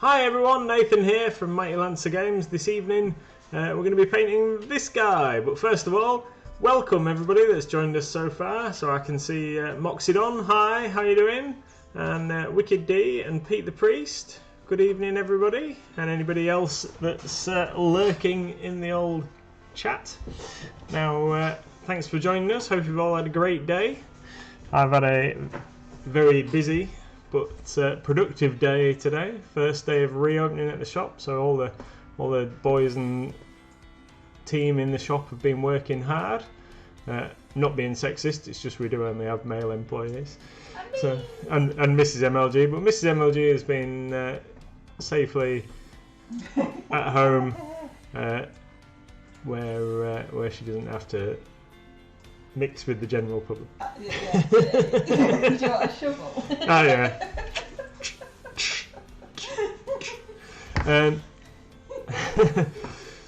Hi everyone, Nathan here from Mighty Lancer Games. This evening we're going to be painting this guy, but first of all, welcome everybody that's joined us so far. So I can see Moxidon, hi, how you doing? And Wicked D and Pete the Priest, good evening everybody. And anybody else that's lurking in the old chat. Now, thanks for joining us, hope you've all had a great day. I've had a very busy but productive day today. First day of reopening at the shop, so all the boys and team in the shop have been working hard. Not being sexist, it's just we do only have male employees. So and Mrs. MLG, but Mrs. MLG has been safely at home, where she doesn't have to mix with the general public. Yeah. Do you want a shovel? Oh yeah.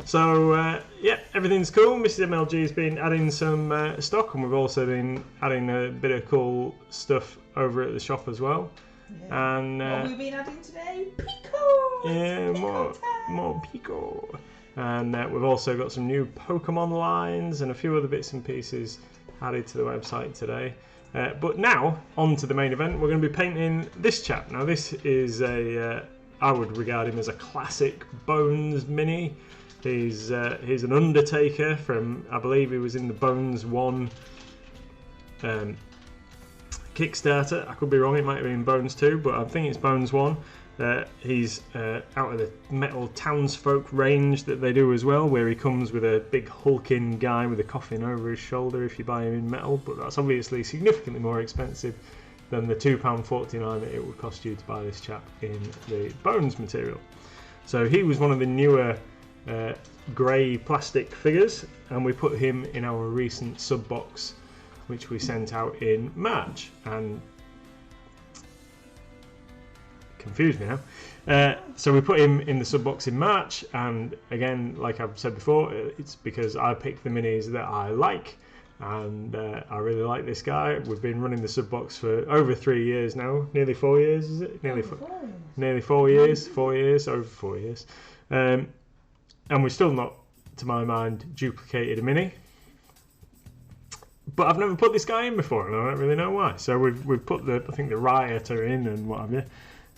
So yeah, everything's cool. Mrs. MLG's been adding some stock, and we've also been adding a bit of cool stuff over at the shop as well. Yeah. And what have we been adding today? Pico! Yeah, more Pico. And we've also got some new Pokemon lines and a few other bits and pieces added to the website today. But now, on to the main event. We're going to be painting this chap. Now this is I would regard him as a classic Bones mini. He's an Undertaker from, I believe he was in the Bones 1 Kickstarter. I could be wrong, it might have been Bones 2, but I think it's Bones 1. He's out of the metal townsfolk range that they do as well, where he comes with a big hulking guy with a coffin over his shoulder if you buy him in metal, but that's obviously significantly more expensive than the £2.49 that it would cost you to buy this chap in the Bones material. So he was one of the newer grey plastic figures, and we put him in our recent sub box which we sent out in March, and confused me now. So we put him in the sub box in March, and again, like I've said before, it's because I picked the minis that I like, and I really like this guy. We've been running the sub box for over 3 years now, nearly 4 years, is it? Nearly 4 years, 4 years, over 4 years, and we've still not, to my mind, duplicated a mini. But I've never put this guy in before, and I don't really know why. So we've put I think the Rioter in and what have you.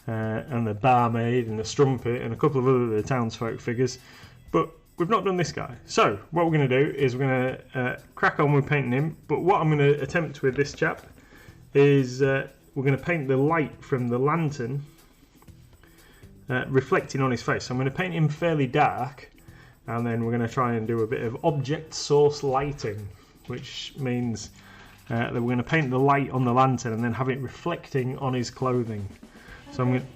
And the Barmaid and the Strumpet and a couple of other townsfolk figures, but we've not done this guy. So what we're going to do is we're going to crack on with painting him, but what I'm going to attempt with this chap is we're going to paint the light from the lantern reflecting on his face. So I'm going to paint him fairly dark, and then we're going to try and do a bit of object source lighting, which means that we're going to paint the light on the lantern and then have it reflecting on his clothing. So I'm going to...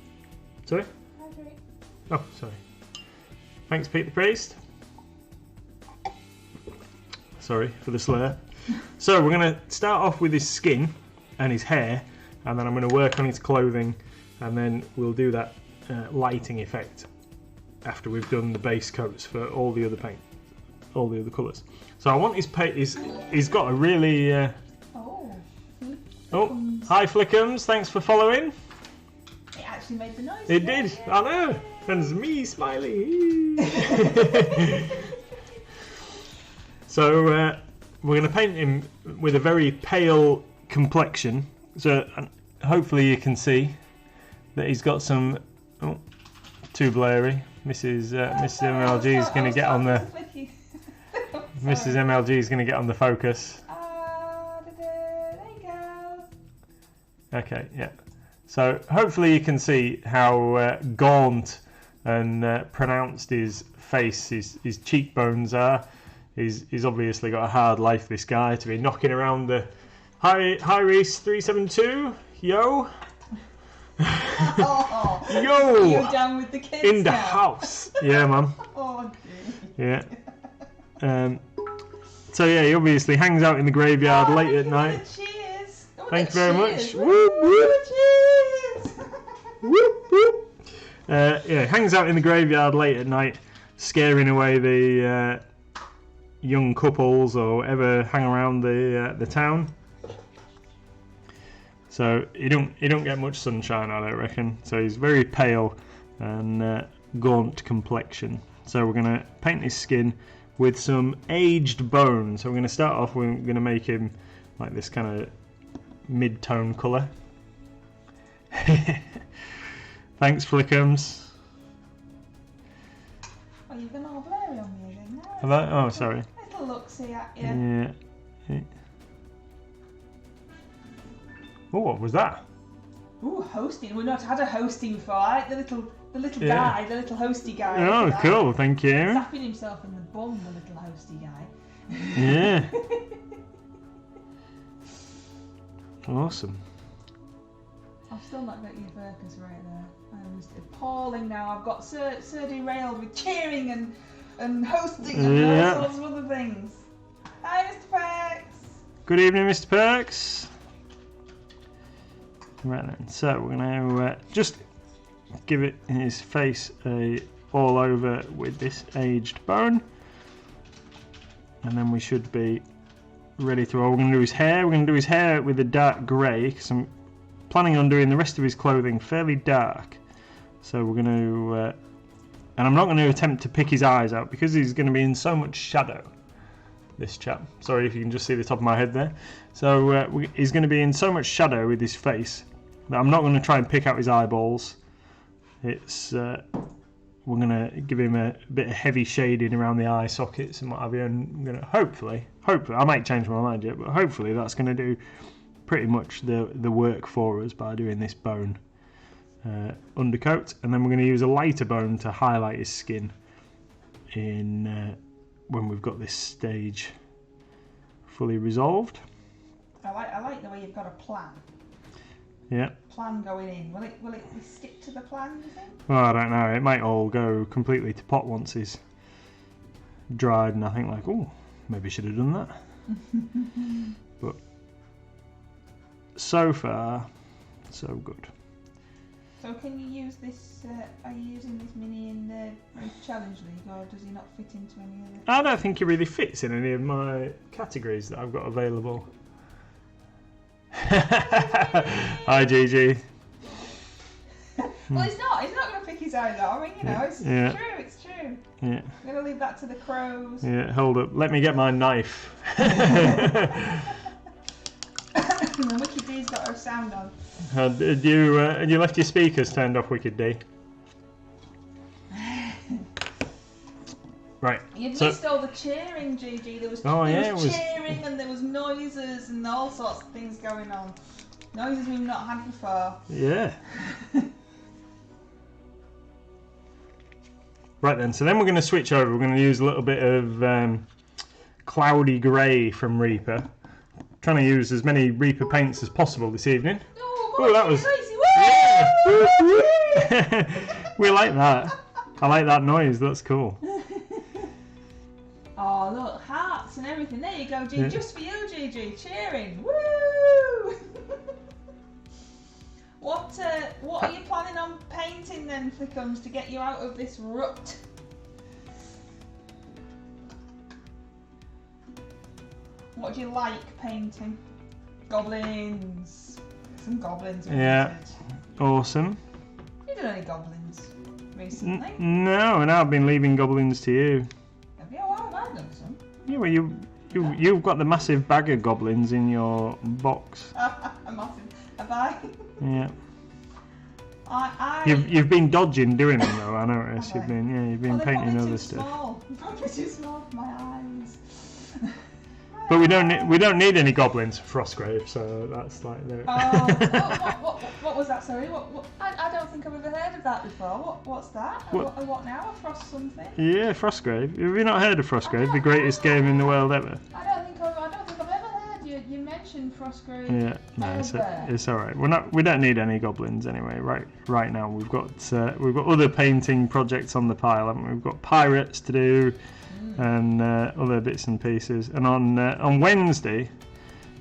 Sorry? Oh, sorry. Thanks, Pete the Priest. Sorry for the slur. So we're going to start off with his skin and his hair, and then I'm going to work on his clothing, and then we'll do that lighting effect after we've done the base coats for all the other paint, all the other colours. So I want his paint... He's got a really... Oh, hi Flickums, thanks for following. Made the noise. It did, I know. And it's me smiling. So we're going to paint him with a very pale complexion. So hopefully you can see that he's got some. Oh, too blurry. Mrs. MLG is going to get on the. Mrs. MLG is going to get on the focus. There you go. Okay, yeah. So hopefully you can see how gaunt and pronounced his face, his cheekbones are. He's obviously got a hard life, this guy, to be knocking around the... Hi Reese 372, yo! Oh, yo! You're down with the kids in the now. house. Yeah, man. Oh, yeah. So yeah, he obviously hangs out in the graveyard late at night. Cheers! Thank you very much. Whoop, whoop. Cheers! Whoop, whoop. Yeah, hangs out in the graveyard late at night, scaring away the young couples or whatever hang around the town. So he don't get much sunshine, I don't reckon. So he's very pale, and gaunt complexion. So we're going to paint his skin with some aged bone. So we're going to start off, we're going to make him like this kind of mid-tone colour. Thanks, Flickums. Oh, you've been all blurry on me again now. Have I? Oh, sorry. Little look-see at you. Yeah. Oh, what was that? Ooh, hosting. We've not had a hosting before. I like the little Yeah. guy, the little hosty guy. Oh, Look at cool. Thank you. that. Zapping himself in the bum, the little hosty guy. Yeah. Awesome. I've still not got your focus right there. I'm just appalling now. I've got Sir derailed with cheering and hosting and Yeah. all sorts of other things. Hi, Mr. Perks. Good evening, Mr. Perks. Right then, so we're going to just give it his face a all over with this aged bone, and then we should be ready to roll. We're going to do his hair. We're going to do his hair with a dark grey because I'm planning on doing the rest of his clothing fairly dark. So we're going to, and I'm not going to attempt to pick his eyes out because he's going to be in so much shadow. This chap. Sorry if you can just see the top of my head there. So he's going to be in so much shadow with his face that I'm not going to try and pick out his eyeballs. It's we're going to give him a bit of heavy shading around the eye sockets and what have you. And I'm going to hopefully, I might change my mind yet, but hopefully that's going to do pretty much the work for us by doing this bone undercoat. And then we're going to use a lighter bone to highlight his skin in when we've got this stage fully resolved. I like the way you've got a plan. Yeah. Plan going in. Will it stick to the plan, do you think? Well, I don't know. It might all go completely to pot once he's dried, and I think like, oh, maybe I should have done that. But so far, so good. So can you use this? Are you using this mini in the Challenge League, or does he not fit into any of the? I don't think it really fits in any of my categories that I've got available. Hi, Gigi. Well, he's not going to pick his eyes out. I mean, you know, it's true. It's true. Yeah. I'm going to leave that to the crows. Yeah. Hold up. Let me get my knife. And Wicked D's got her sound on. Had you left your speakers turned off, Wicked D? Right. You've missed all the cheering, Gigi. There was cheering and there was noises and all sorts of things going on. Noises we've not had before. Yeah. Right then, so then we're going to switch over. We're going to use a little bit of cloudy grey from Reaper. Trying to use as many Reaper paints as possible this evening. Oh, that was... Yeah. We like that. I like that noise. That's cool. Oh, look, hearts and everything. There you go, Gigi. Yeah. Just for you, Gigi. Cheering. Woo! What are you planning on painting then, Flickums, to get you out of this rut? What do you like painting? Goblins. Some goblins. Yeah. Awesome. You done any goblins recently? No, and I've been leaving goblins to you. Have you? Oh, I've done some. Yeah, well, you've got the massive bag of goblins in your box. A massive. Have I? Yeah. I You've been dodging doing them though. I noticed you've been painting other stuff. Small. Probably too small for my eyes. But we don't need any goblins for Frostgrave, so that's like the. What was that? Sorry, I don't think I've ever heard of that before. What's that? What now? A frost something? Yeah, Frostgrave. Have you not heard of Frostgrave? The greatest game in the world ever. I don't think I've ever heard you mention Frostgrave. Yeah, no, it's all right. We don't need any goblins anyway. Right now we've got other painting projects on the pile, haven't we? We've got pirates to do. And other bits and pieces. And on Wednesday,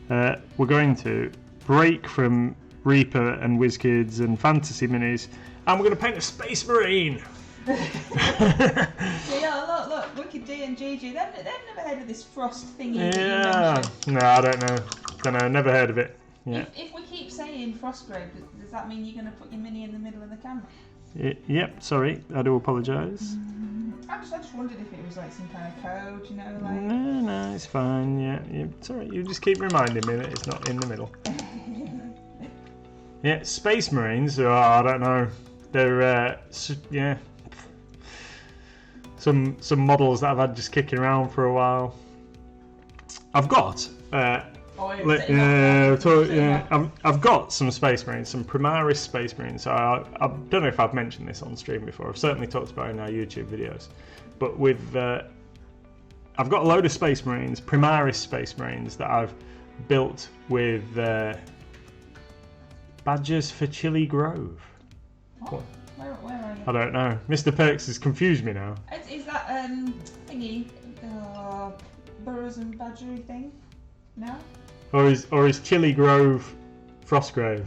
we're going to break from Reaper and WizKids and Fantasy Minis, and we're going to paint a Space Marine. Yeah, look, Wicked D and Gigi, they've never heard of this frost thingy. Yeah, no, I don't know, never heard of it. Yeah. If we keep saying Frostgrave, does that mean you're going to put your mini in the middle of the camera? Yep, sorry, I do apologise. I just wondered if it was like some kind of code, you know, like. No, it's fine. Yeah, it's alright. You just keep reminding me that it's not in the middle. Yeah, Space Marines. Oh, I don't know. They're yeah. Some models that I've had just kicking around for a while. I've got. I've got some Space Marines, some Primaris Space Marines. So I don't know if I've mentioned this on stream before. I've certainly talked about it in our YouTube videos. But I've got a load of Space Marines, Primaris Space Marines that I've built with badges for Chili Grove. What? Where are you? I don't know. Mr. Perks has confused me now. Is that thingy, Burrows and Badgery thing? No? Or is Chili Grove Frostgrave?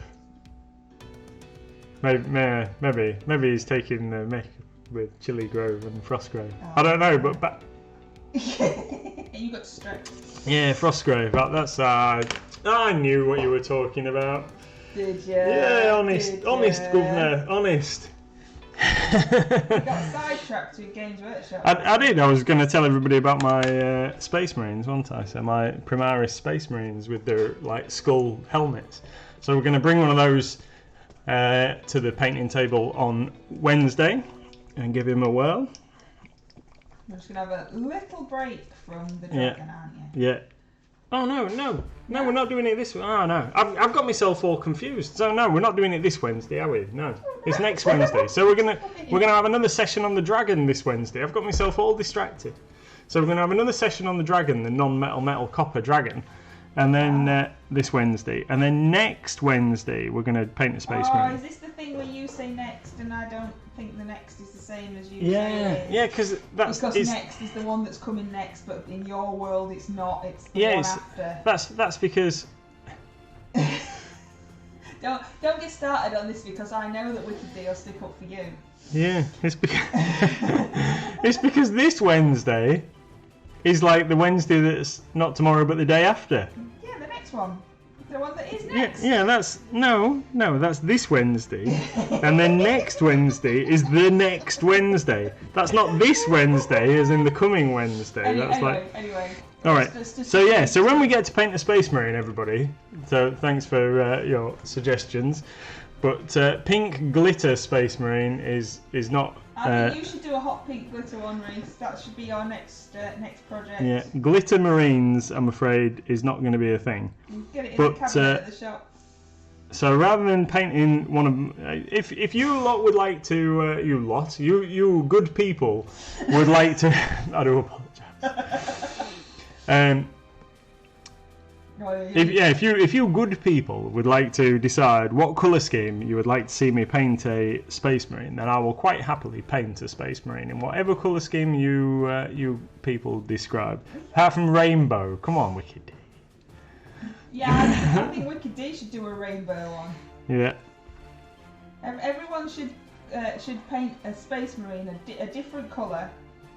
Maybe he's taking the mick with Chili Grove and Frostgrave. I don't know, but You got distracted. Yeah, Frostgrave. That's I knew what you were talking about. Did you? Yeah, honest, governor, honest. You got sidetracked with Games Workshop. I did. I was going to tell everybody about my Space Marines, wasn't I? So my Primaris Space Marines with their like skull helmets. So we're going to bring one of those to the painting table on Wednesday and give him a whirl. We're just going to have a little break from the dragon, aren't you? Yeah. Oh no, we're not doing it this way. Oh no, I've got myself all confused. So no, we're not doing it this Wednesday, are we? No, it's next Wednesday. So we're gonna have another session on the dragon this Wednesday. I've got myself all distracted. So we're gonna have another session on the dragon, the non-metal copper dragon, and then this Wednesday, and then next Wednesday we're gonna paint a Space Marine. Is this the thing where you say next and I don't think the next is the same as you say? Yeah, because next is the one that's coming next, but in your world it's not. It's the one after. That's because. Don't get started on this because I know that Wicked D will stick up for you. Yeah, it's because this Wednesday is like the Wednesday that's not tomorrow but the day after. Yeah, the next one. The one that is next. Yeah, that's that's this Wednesday. And then next Wednesday is the next Wednesday. That's not this Wednesday as in the coming Wednesday. Anyway. Alright, so when we get to paint a Space Marine, everybody, so thanks for your suggestions, but pink glitter Space Marine is not... I think you should do a hot pink glitter one, Reese. That should be our next project. Yeah, glitter Marines, I'm afraid, is not going to be a thing. You get it in the cabinet at the shop. So rather than painting one of... if you lot would like to... you good people would like to... I do apologise. If you good people would like to decide what colour scheme you would like to see me paint a Space Marine, then I will quite happily paint a Space Marine in whatever colour scheme you people describe. Apart from rainbow, come on, Wicked D. Yeah, I think Wicked D should do a rainbow one. Yeah. Everyone should paint a Space Marine a different colour.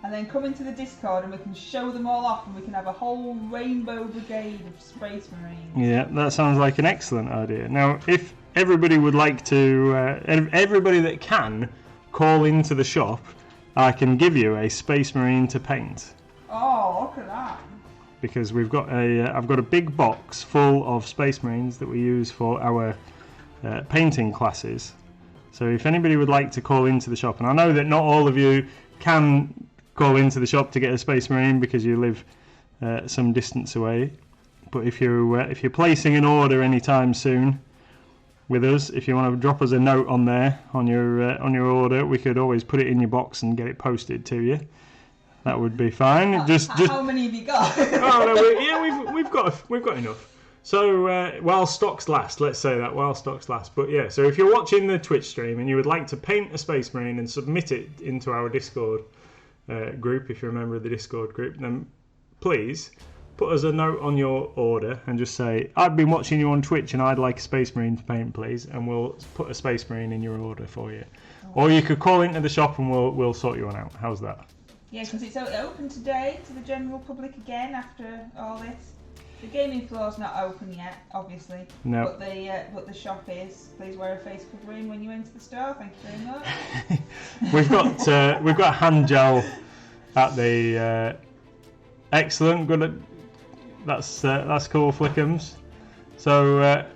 And then come into the Discord and we can show them all off and we can have a whole rainbow brigade of Space Marines. Yeah, that sounds like an excellent idea. Now, if everybody would like to, everybody that can, call into the shop, I can give you a Space Marine to paint. Oh, look at that. Because I've got a big box full of Space Marines that we use for our painting classes. So if anybody would like to call into the shop, and I know that not all of you can call into the shop to get a Space Marine because you live some distance away. But if you're placing an order anytime soon with us, if you want to drop us a note on there on your order, we could always put it in your box and get it posted to you. That would be fine. How many have you got? Oh no, we've got enough. So while stocks last, let's say that while stocks last. But yeah, so if you're watching the Twitch stream and you would like to paint a Space Marine and submit it into our Discord group, if you're a member of the Discord group, then please put us a note on your order and just say, I've been watching you on Twitch and I'd like a Space Marine to paint, please, and we'll put a Space Marine in your order for you. Or you could call into the shop and we'll sort you one out. How's that? Yeah, because it's open today to the general public again after all this. The gaming floor's not open yet, obviously. No. But the shop is. Please wear a face covering when you enter the store. Thank you very much. we've got hand gel at the excellent. Good. That's cool, Flickums. So,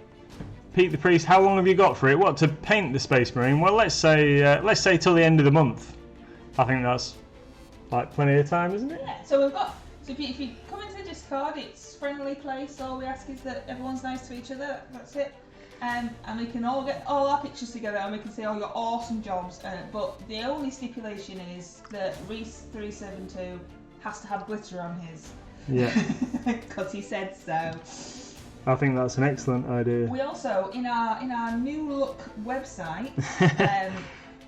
Pete the Priest, how long have you got for it? What, to paint the Space Marine? Well, let's say till the end of the month. I think that's like plenty of time, isn't it? Yeah. So we've got. So if you come into the Discord, it's friendly place. All we ask is that everyone's nice to each other. That's it. And we can all get all our pictures together, and we can see all your awesome jobs. But the only stipulation is that Reese 372 has to have glitter on his. Yeah. Because he said so. I think that's an excellent idea. We also, in our new look website,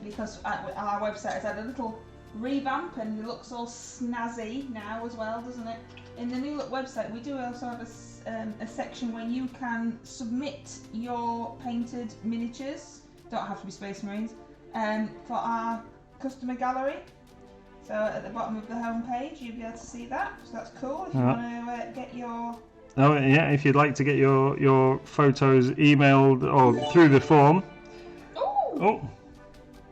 because our website has had a little revamp and it looks all snazzy now as well, doesn't it? In the new look website, we do also have a section where you can submit your painted miniatures, don't have to be Space Marines, for our customer gallery. So at the bottom of the home page, you'll be able to see that. So that's cool if you want to get your... Oh yeah, if you'd like to get your photos emailed or through the form. Ooh. Oh,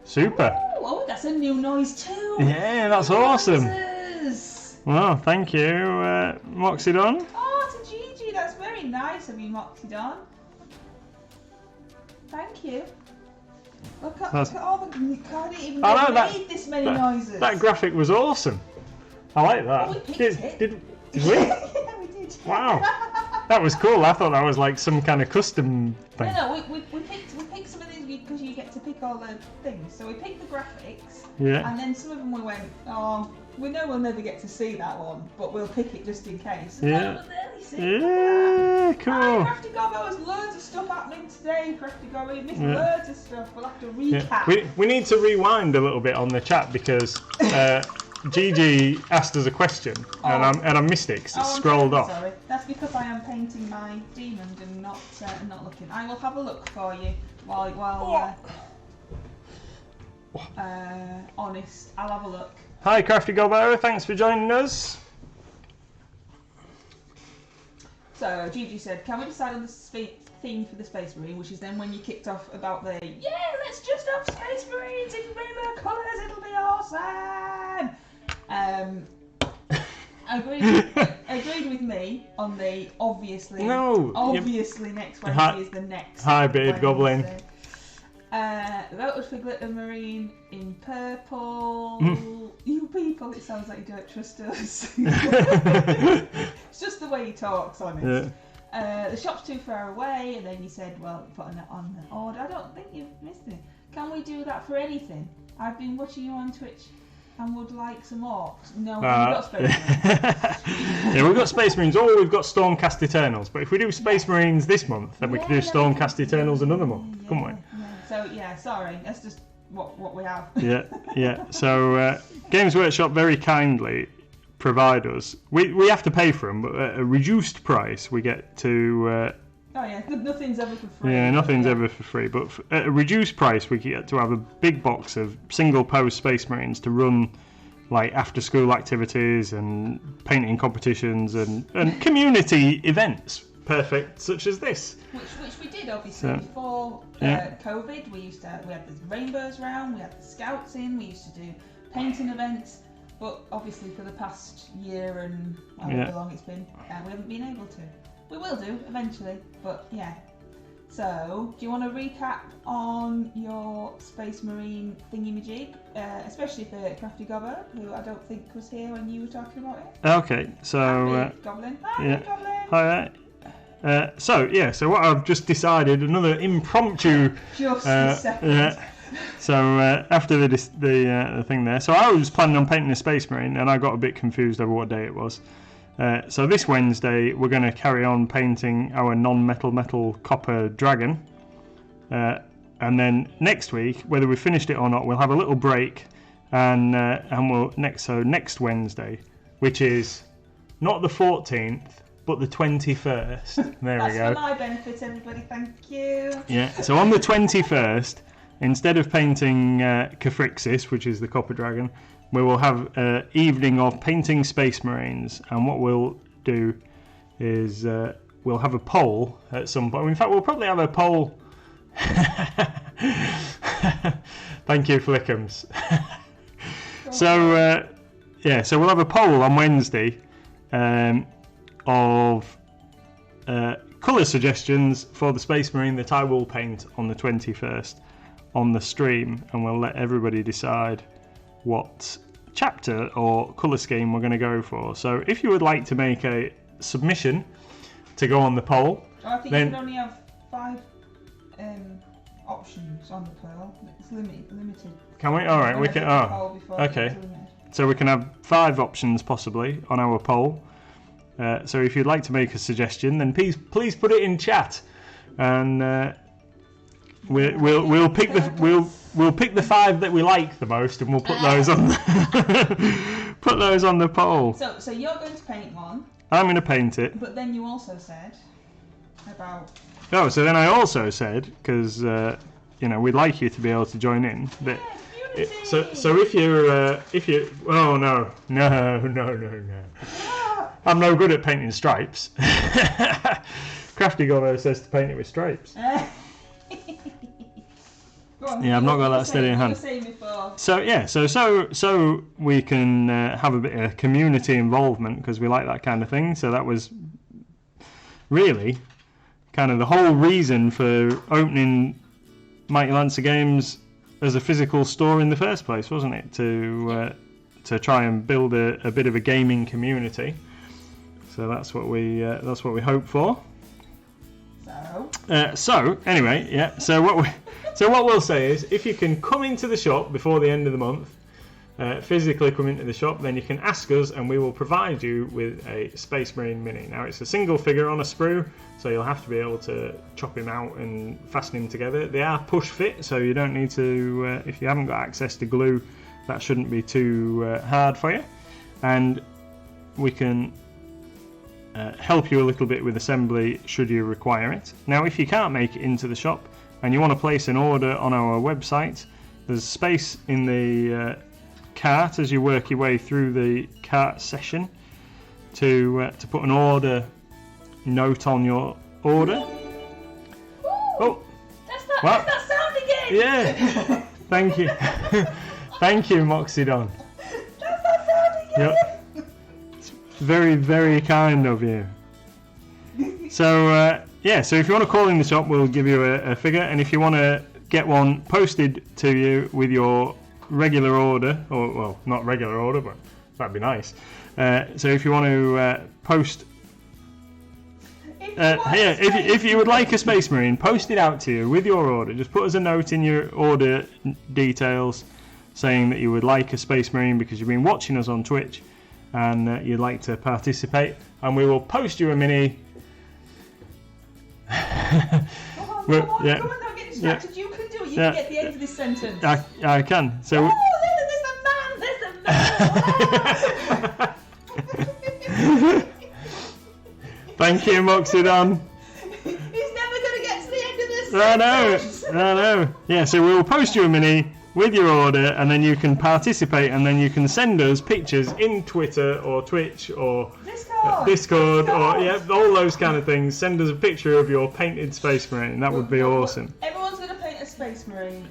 super. Ooh, oh, that's a new noise too. Yeah, that's awesome. Noises. Well, thank you, Moxidon. Oh, to Gigi, that's very nice of you, Moxidon. Thank you. Look at all the... I didn't even know made this many noises. That graphic was awesome. I like that. Oh, we picked it. Did we? Yeah, we did. Wow. That was cool. I thought that was like some kind of custom thing. No, we picked some of these because you get to pick all the things. So we picked the graphics. Yeah. And then some of them we went, oh, we know we'll never get to see that one, but we'll pick it just in case. Yeah. Yeah, cool. Hi, Crafty Gobbo, there's loads of stuff happening today, Crafty Gobbo. You missed loads of stuff. We'll have to recap. Yeah. We need to rewind a little bit on the chat because Gigi asked us a question and I missed it because it scrolled off. Sorry, that's because I am painting my demon and not looking. I will have a look for you while honest. I'll have a look. Hi, Crafty Gobbo. Thanks for joining us. So Gigi said, can we decide on the theme for the Space Marine, which is then when you kicked off about the let's just have Space Marines in rainbow colours, it'll be awesome. Agreed with me on the obviously next Wednesday is the next. Hi, Bearded Goblin. Voted for Glitter Marine in purple. You people, it sounds like you don't trust us. It's just the way he talks, honest. Yeah. The shop's too far away, and then you said, well, put it on the order. I don't think you've missed it. Can we do that for anything? I've been watching you on Twitch and would like some orcs. No, we've got Space Marines. Yeah, we've got Space Marines, or we've got Stormcast Eternals. But if we do Space Marines this month, then we can do Stormcast Eternals another month, couldn't we? So sorry, that's just what we have. Yeah. So Games Workshop very kindly provide us. We have to pay for them, but at a reduced price we get to. Nothing's ever for free. Yeah, nothing's ever for free. But at a reduced price, we get to have a big box of single pose Space Marines to run like after school activities and painting competitions and community events. Perfect, such as this. Which we did obviously before COVID. We had the rainbows round, we had the scouts in, we used to do painting events, but obviously for the past year and however long it's been, we haven't been able to. We will do eventually, but yeah. So, do you want to recap on your Space Marine thingy-majig, especially for Crafty Gobbo, who I don't think was here when you were talking about it? Okay, so Goblin. Hi, Goblin. Hi. So what I've just decided, another impromptu. Just a second. So after the thing there, so I was planning on painting a Space Marine, and I got a bit confused over what day it was. So this Wednesday we're going to carry on painting our non-metal copper dragon, and then next week, whether we finished it or not, we'll have a little break, and we'll next Wednesday, which is not the 14th. But the 21st. There we go. That's for my benefit, everybody. Thank you. Yeah. So on the 21st, instead of painting Kafrixis, which is the copper dragon, we will have an evening of painting Space Marines. And what we'll do is we'll have a poll at some point. In fact, we'll probably have a poll. Thank you, Flickums. So so we'll have a poll on Wednesday of colour suggestions for the Space Marine that I will paint on the 21st on the stream, and we'll let everybody decide what chapter or colour scheme we're going to go for. So if you would like to make a submission to go on the poll, I think then you can only have 5 options on the poll. It's limited. Can we? All right, we can. Oh, okay. So we can have 5 options possibly on our poll. So if you'd like to make a suggestion, then please put it in chat, and we'll pick the 5 that we like the most, and we'll put those on put those on the poll. So you're going to paint one. I'm going to paint it. But then you also said about. Oh, so then I also said, because we'd like you to be able to join in. That so if you oh no. I'm no good at painting stripes. Crafty Gobbo says to paint it with stripes. Yeah, I've not got that steady in hand. So we can have a bit of community involvement, because we like that kind of thing. So that was really kind of the whole reason for opening Mighty Lancer Games as a physical store in the first place, wasn't it? To try and build a bit of a gaming community. So that's what we hope for. So anyway, yeah. So what we'll say is, if you can come into the shop before the end of the month, physically come into the shop, then you can ask us, and we will provide you with a Space Marine Mini. Now it's a single figure on a sprue, so you'll have to be able to chop him out and fasten him together. They are push fit, so you don't need to. If you haven't got access to glue, that shouldn't be too hard for you, and we can help you a little bit with assembly should you require it. Now if you can't make it into the shop and you want to place an order on our website, there's space in the cart as you work your way through the cart session to put an order note on your order. Ooh, oh, that's that sound again. Yeah. Thank you. Thank you, Moxidon. That's that sound again. Yep. Very, very kind of you. So so if you want to call in the shop, we'll give you a figure, and if you want to get one posted to you with your regular order, or well, not regular order, but that'd be nice. So if you want to post, if you would like a Space Marine posted out to you with your order, just put us a note in your order details saying that you would like a Space Marine because you've been watching us on Twitch, and you'd like to participate, and we will post you a mini. Come on, don't get distracted. You can do it. You can get the end of this sentence. I can. So. Oh, there's a man. Thank you, Moxidon. He's never going to get to the end of this sentence. I know. Yeah, so we'll post you a mini with your order, and then you can participate, and then you can send us pictures in Twitter or Twitch or Discord or all those kind of things. Send us a picture of your painted Space Marine. That would be awesome. Everyone's going to paint a Space Marine,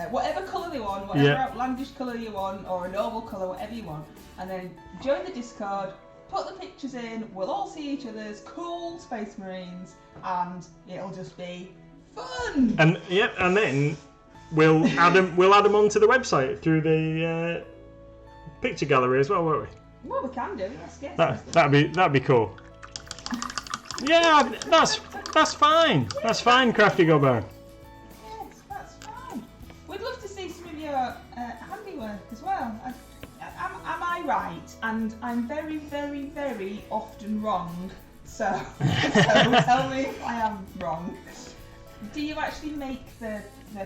whatever colour they want, whatever outlandish colour you want, or a normal colour, whatever you want, and then join the Discord, put the pictures in, we'll all see each other's cool Space Marines, and it'll just be fun. And then we'll add them onto the website through the picture gallery as well, won't we? Well, we can do. Yes. That'd be cool. Yeah, that's fine. That's fine, Crafty Gobbo. Yes, that's fine. We'd love to see some of your handiwork as well. Am I right? And I'm very, very, very often wrong. So tell me if I am wrong. Do you actually make their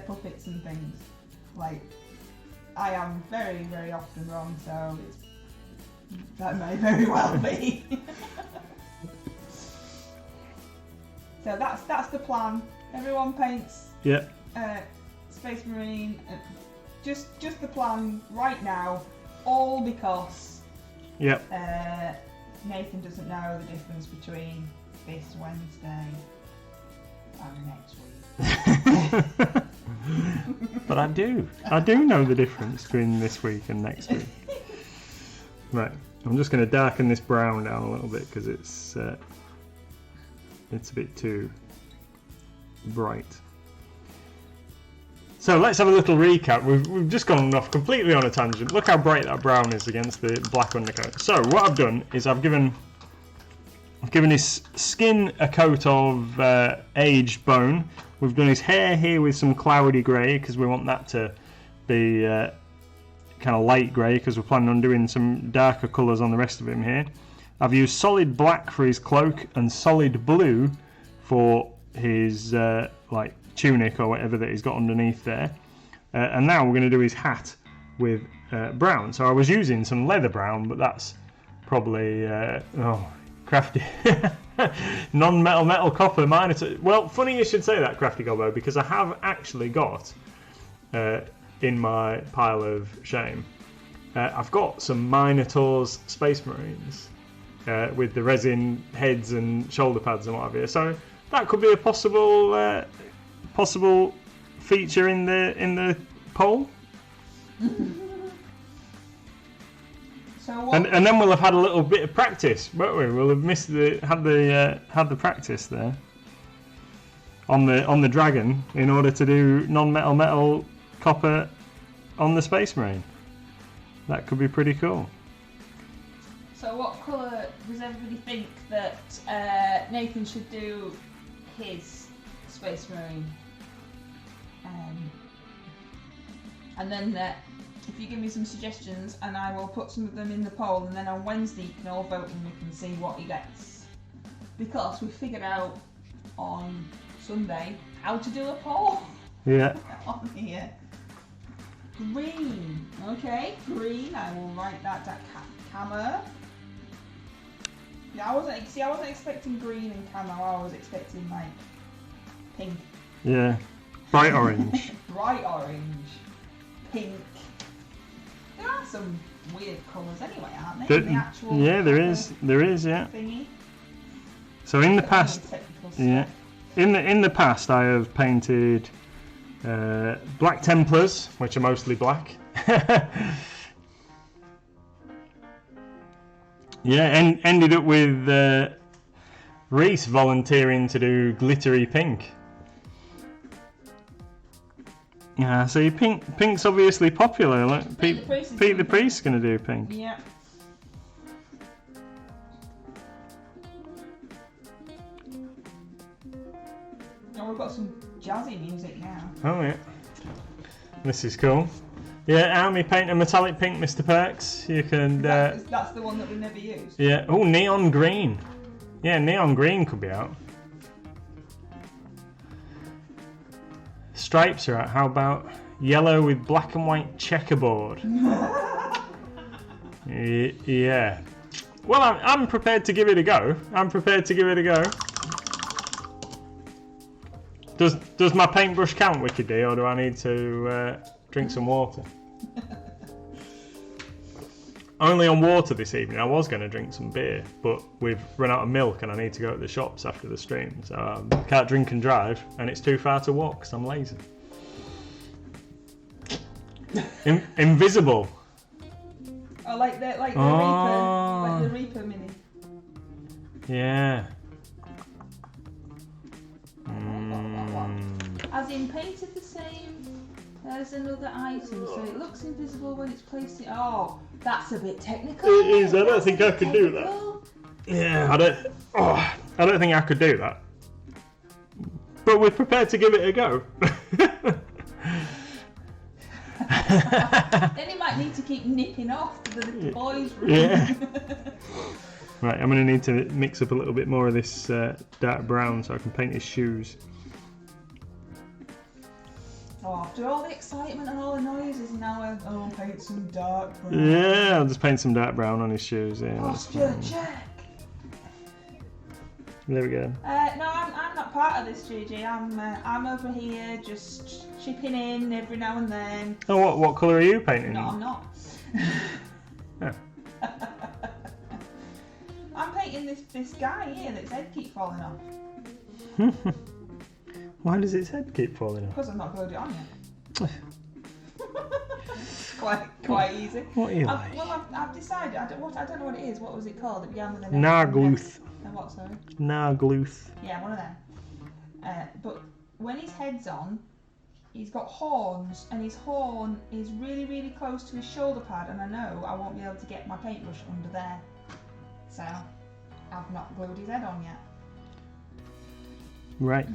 puppets and things? Like, I am very, very often wrong, so that may very well be. So that's the plan. Everyone paints. Yep. Space Marine. Just the plan right now. All because. Yep. Nathan doesn't know the difference between this Wednesday and next week. But I do. I do know the difference between this week and next week. Right, I'm just going to darken this brown down a little bit because it's a bit too bright. So let's have a little recap. We've just gone off completely on a tangent. Look how bright that brown is against the black undercoat. So what I've done is I've given his skin a coat of aged bone. We've done his hair here with some cloudy grey because we want that to be kind of light grey because we're planning on doing some darker colours on the rest of him here. I've used solid black for his cloak and solid blue for his like tunic or whatever that he's got underneath there. And now we're going to do his hat with brown. So I was using some leather brown, but that's probably crafty. Non-metal metal copper minotaur. Well, funny you should say that, Crafty Gobbo, because I have actually got in my pile of shame I've got some Minotaur's Space Marines with the resin heads and shoulder pads and what have you, so that could be a possible feature in the poll. So and then we'll have had a little bit of practice, won't we? We'll have had the practice there on the dragon in order to do non-metal metal copper on the Space Marine. That could be pretty cool. So what colour does everybody think that Nathan should do his Space Marine? And then if you give me some suggestions, and I will put some of them in the poll, and then on Wednesday you can all vote and we can see what he gets. Because we figured out on Sunday how to do a poll. Yeah. On here. Green. Okay, green. I will write that down. Camo. Yeah, I wasn't expecting green and camo. I was expecting like pink. Yeah. Bright orange. Bright orange. Pink. There are some weird colours anyway, aren't there? In the actual there is, yeah. Thingy. So in the past, yeah, in the past, I have painted Black Templars, which are mostly black. Yeah, and ended up with Reese volunteering to do glittery pink. Yeah, so pink's obviously popular. Like, Pete the Priest's going to do pink. Yeah. And we've got some jazzy music now. Oh yeah, this is cool. Yeah, Army paint a metallic pink, Mr. Perks. You can. That's the one that we never used. Yeah. Oh, neon green. Yeah, neon green could be out. Stripes are out. How about yellow with black and white checkerboard? Yeah. Well, I'm prepared to give it a go. Does my paintbrush count, Wicked D, or do I need to drink some water? Only on water this evening. I was going to drink some beer, but we've run out of milk and I need to go to the shops after the stream, so I can't drink and drive, and it's too far to walk because I'm lazy. Invisible. Oh, like the Reaper, like the Reaper mini. Yeah. As in painted the same as another item, so it looks invisible when it's placed in. Oh, that's a bit technical. It is. I don't think I could do that. Yeah, I don't think I could do that. But we're prepared to give it a go. Then he might need to keep nipping off to the little boys' room. Yeah. Right, I'm going to need to mix up a little bit more of this dark brown so I can paint his shoes. Oh, after all the excitement and all the noises, now I'll paint some dark brown. Yeah, I'll just paint some dark brown on his shoes. Yeah, posture check. There we go. No, I'm not part of this, GG. I'm over here just chipping in every now and then. Oh, what colour are you painting? No, I'm not. Yeah. this guy here that's head keep falling off. Why does its head keep falling off? Because I've not glued it on yet. quite easy. What are you like? Well, I've decided. I don't know what it is. What was it called? It began with an Nargluth. What? Sorry. Nargluth. Yeah, one of them. But when his head's on, he's got horns, and his horn is really, really close to his shoulder pad, and I know I won't be able to get my paintbrush under there. So, I've not glued his head on yet. Right.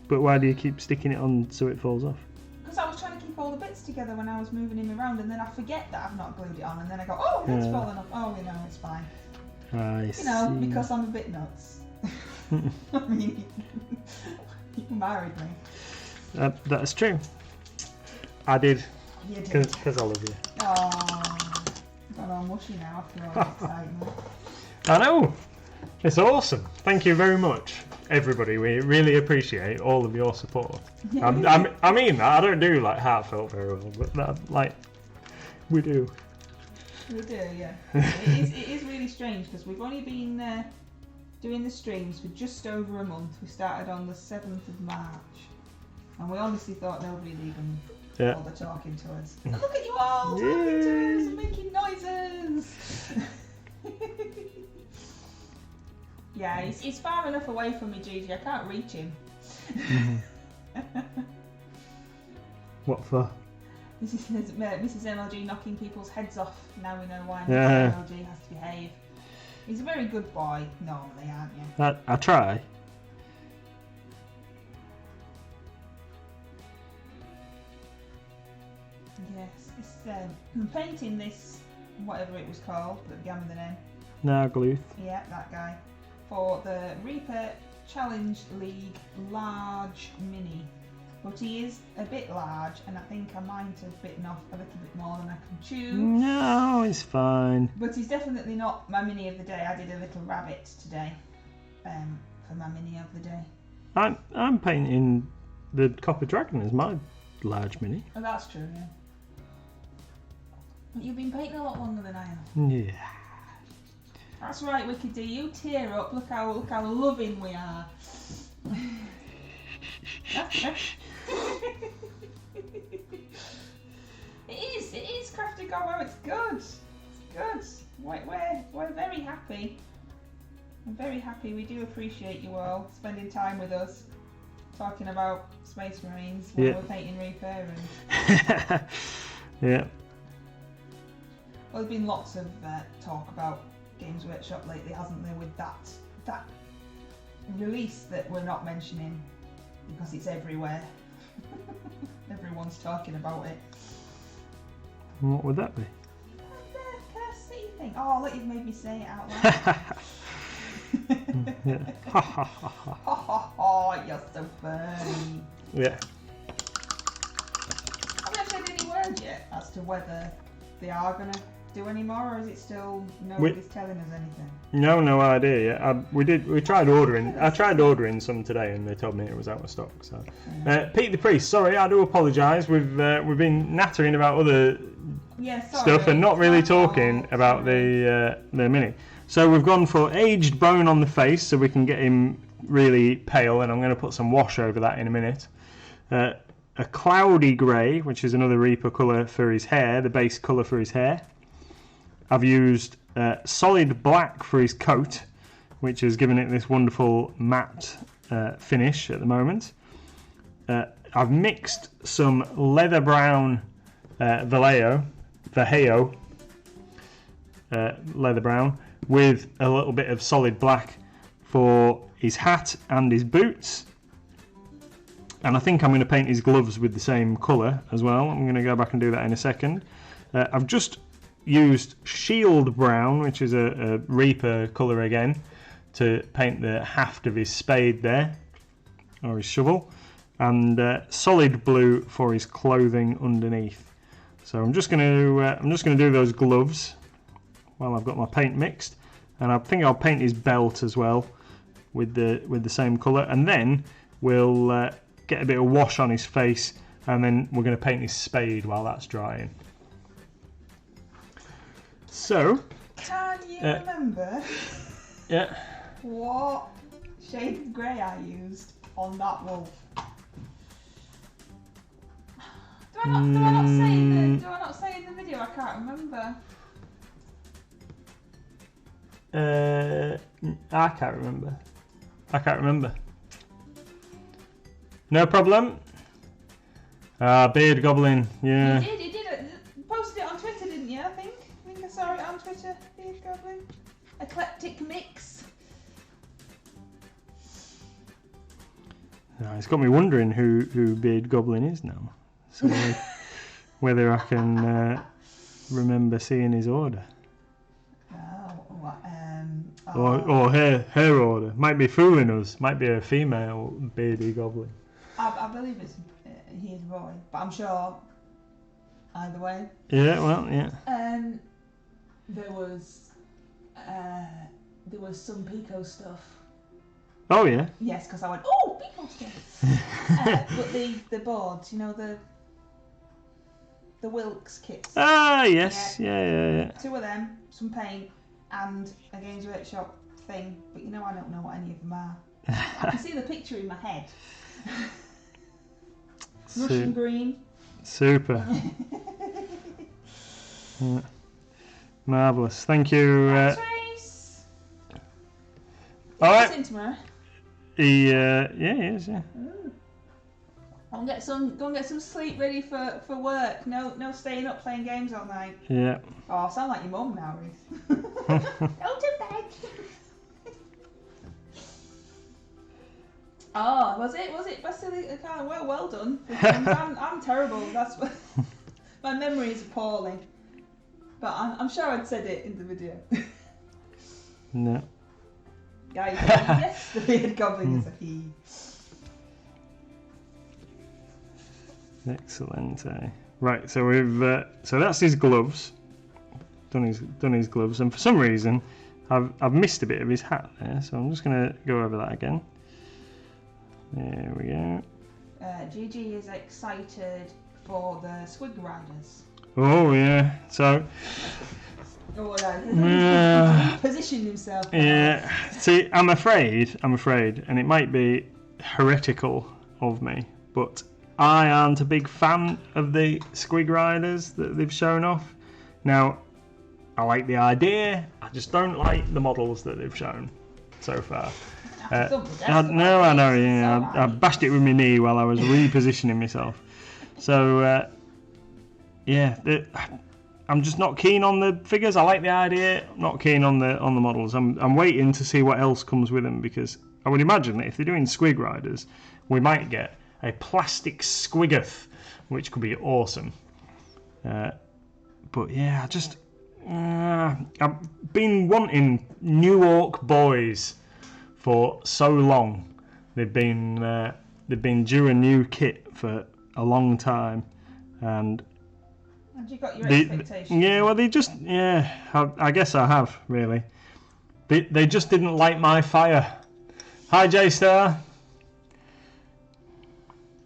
But why do you keep sticking it on so it falls off? Because I was trying to keep all the bits together when I was moving him around, and then I forget that I've not glued it on, and then I go, oh, it's falling off. Oh, it's fine. I see. Because I'm a bit nuts. I mean, you married me. That's true. I did. You did. Because I love you. Oh, I've got all mushy now after all the excitement. I know. It's awesome. Thank you very much, everybody. We really appreciate all of your support. I mean that. I don't do like heartfelt very well, but we do. We do, yeah. It is really strange because we've only been doing the streams for just over a month. We started on the 7th of March, and we honestly thought nobody'd even bother talking to us. And look at you all talking to us and making noises. Yeah, he's far enough away from me, Gigi. I can't reach him. What for? Mrs. MLG knocking people's heads off. Now we know why Mrs. MLG has to behave. He's a very good boy, normally, aren't you? I try. Yes, I'm painting this, whatever it was called, that began with an N. Nargluth. Yeah, that guy. For the Reaper Challenge League Large Mini. But he is a bit large, and I think I might have bitten off a little bit more than I can chew. No, it's fine. But he's definitely not my mini of the day. I did a little rabbit today for my mini of the day. I'm painting the Copper Dragon as my large mini. Oh, that's true, yeah. But you've been painting a lot longer than I have. Yeah. That's right, Wicked D. You tear up. Look how loving we are. It is Crafty Gobbo. It's good. It's good. We're very happy. We're very happy. We do appreciate you all spending time with us, talking about Space Marines while we're painting Reaper. And yeah. Well, there's been lots of talk about Games Workshop lately, hasn't there? With that release that we're not mentioning because it's everywhere. Everyone's talking about it. What would that be? The Kirsty thing. Oh, look, you've made me say it out loud. Ha ha ha! You're so funny. Yeah. Have you actually had any word yet as to whether they are gonna do any more, or is it still nobody's telling us anything? No idea yet. We tried ordering. I tried ordering some today, and they told me it was out of stock. So, Pete the Priest, sorry, I do apologise. We've been nattering about other stuff and not really talking about the mini. So we've gone for aged bone on the face, so we can get him really pale, and I'm going to put some wash over that in a minute. A cloudy grey, which is another Reaper colour for his hair, the base colour for his hair. I've used solid black for his coat, which has given it this wonderful matte finish at the moment. I've mixed some leather brown Vallejo leather brown with a little bit of solid black for his hat and his boots. And I think I'm going to paint his gloves with the same colour as well. I'm going to go back and do that in a second. I've just used shield brown, which is a Reaper colour again, to paint the haft of his spade there, or his shovel, and solid blue for his clothing underneath. So I'm just going to do those gloves while I've got my paint mixed, and I think I'll paint his belt as well with the same colour, and then we'll get a bit of wash on his face, and then we're going to paint his spade while that's drying. So, can you remember? Yeah. what shade of grey I used on that wolf. Do I not say in the video? I can't remember. I can't remember. No problem. Beard Goblin, yeah. You did it. Posted it on Twitter, didn't you? I think I saw it on Twitter. Beard Goblin. Eclectic mix. It's got me wondering who Beard Goblin is now. So whether I can remember seeing his order. Or her order. Might be fooling us. Might be a female beardy goblin. I believe he is a boy, but I'm sure either way. Yeah, well, yeah. There was some Pico stuff. Oh yeah. Yes, because I went, oh, Pico stuff. But the boards, you know, the Wilkes kits. Ah, yes, yeah. 2 of them, some paint, and a Games Workshop thing. But you know, I don't know what any of them are. I can see the picture in my head. Russian green. Super. Yeah. Marvellous. Thank you. Trace. All right. In tomorrow. He is, yeah. Go and get some sleep ready for work. No staying up playing games all night. Yeah. Oh, I sound like your mum now, Ruth. Go to bed. Oh, was it Basilica? Well done. I'm terrible. That's what my memory is appalling. But I'm sure I'd said it in the video. No. Yeah, yes, the Beard Goblin is a he. Excellent. Right, so we've so that's his gloves. Done his gloves, and for some reason, I've missed a bit of his hat there. So I'm just gonna go over that again. There we go. Gigi is excited for the Squig Riders. Oh yeah. So. Positioned himself. Yeah. See, I'm afraid, and it might be heretical of me, but I aren't a big fan of the Squig Riders that they've shown off. Now, I like the idea. I just don't like the models that they've shown so far. I know. Yeah, I bashed it with my knee while I was repositioning myself. So, I'm just not keen on the figures. I like the idea. Not keen on the models. I'm waiting to see what else comes with them, because I would imagine that if they're doing Squig Riders, we might get a plastic Squiggoth, which could be awesome. But yeah, I've been wanting New Orc boys for so long. They've been due a new kit for a long time, and you got your expectations? Yeah, well, I guess I have, really. They just didn't light my fire. Hi, J-Star.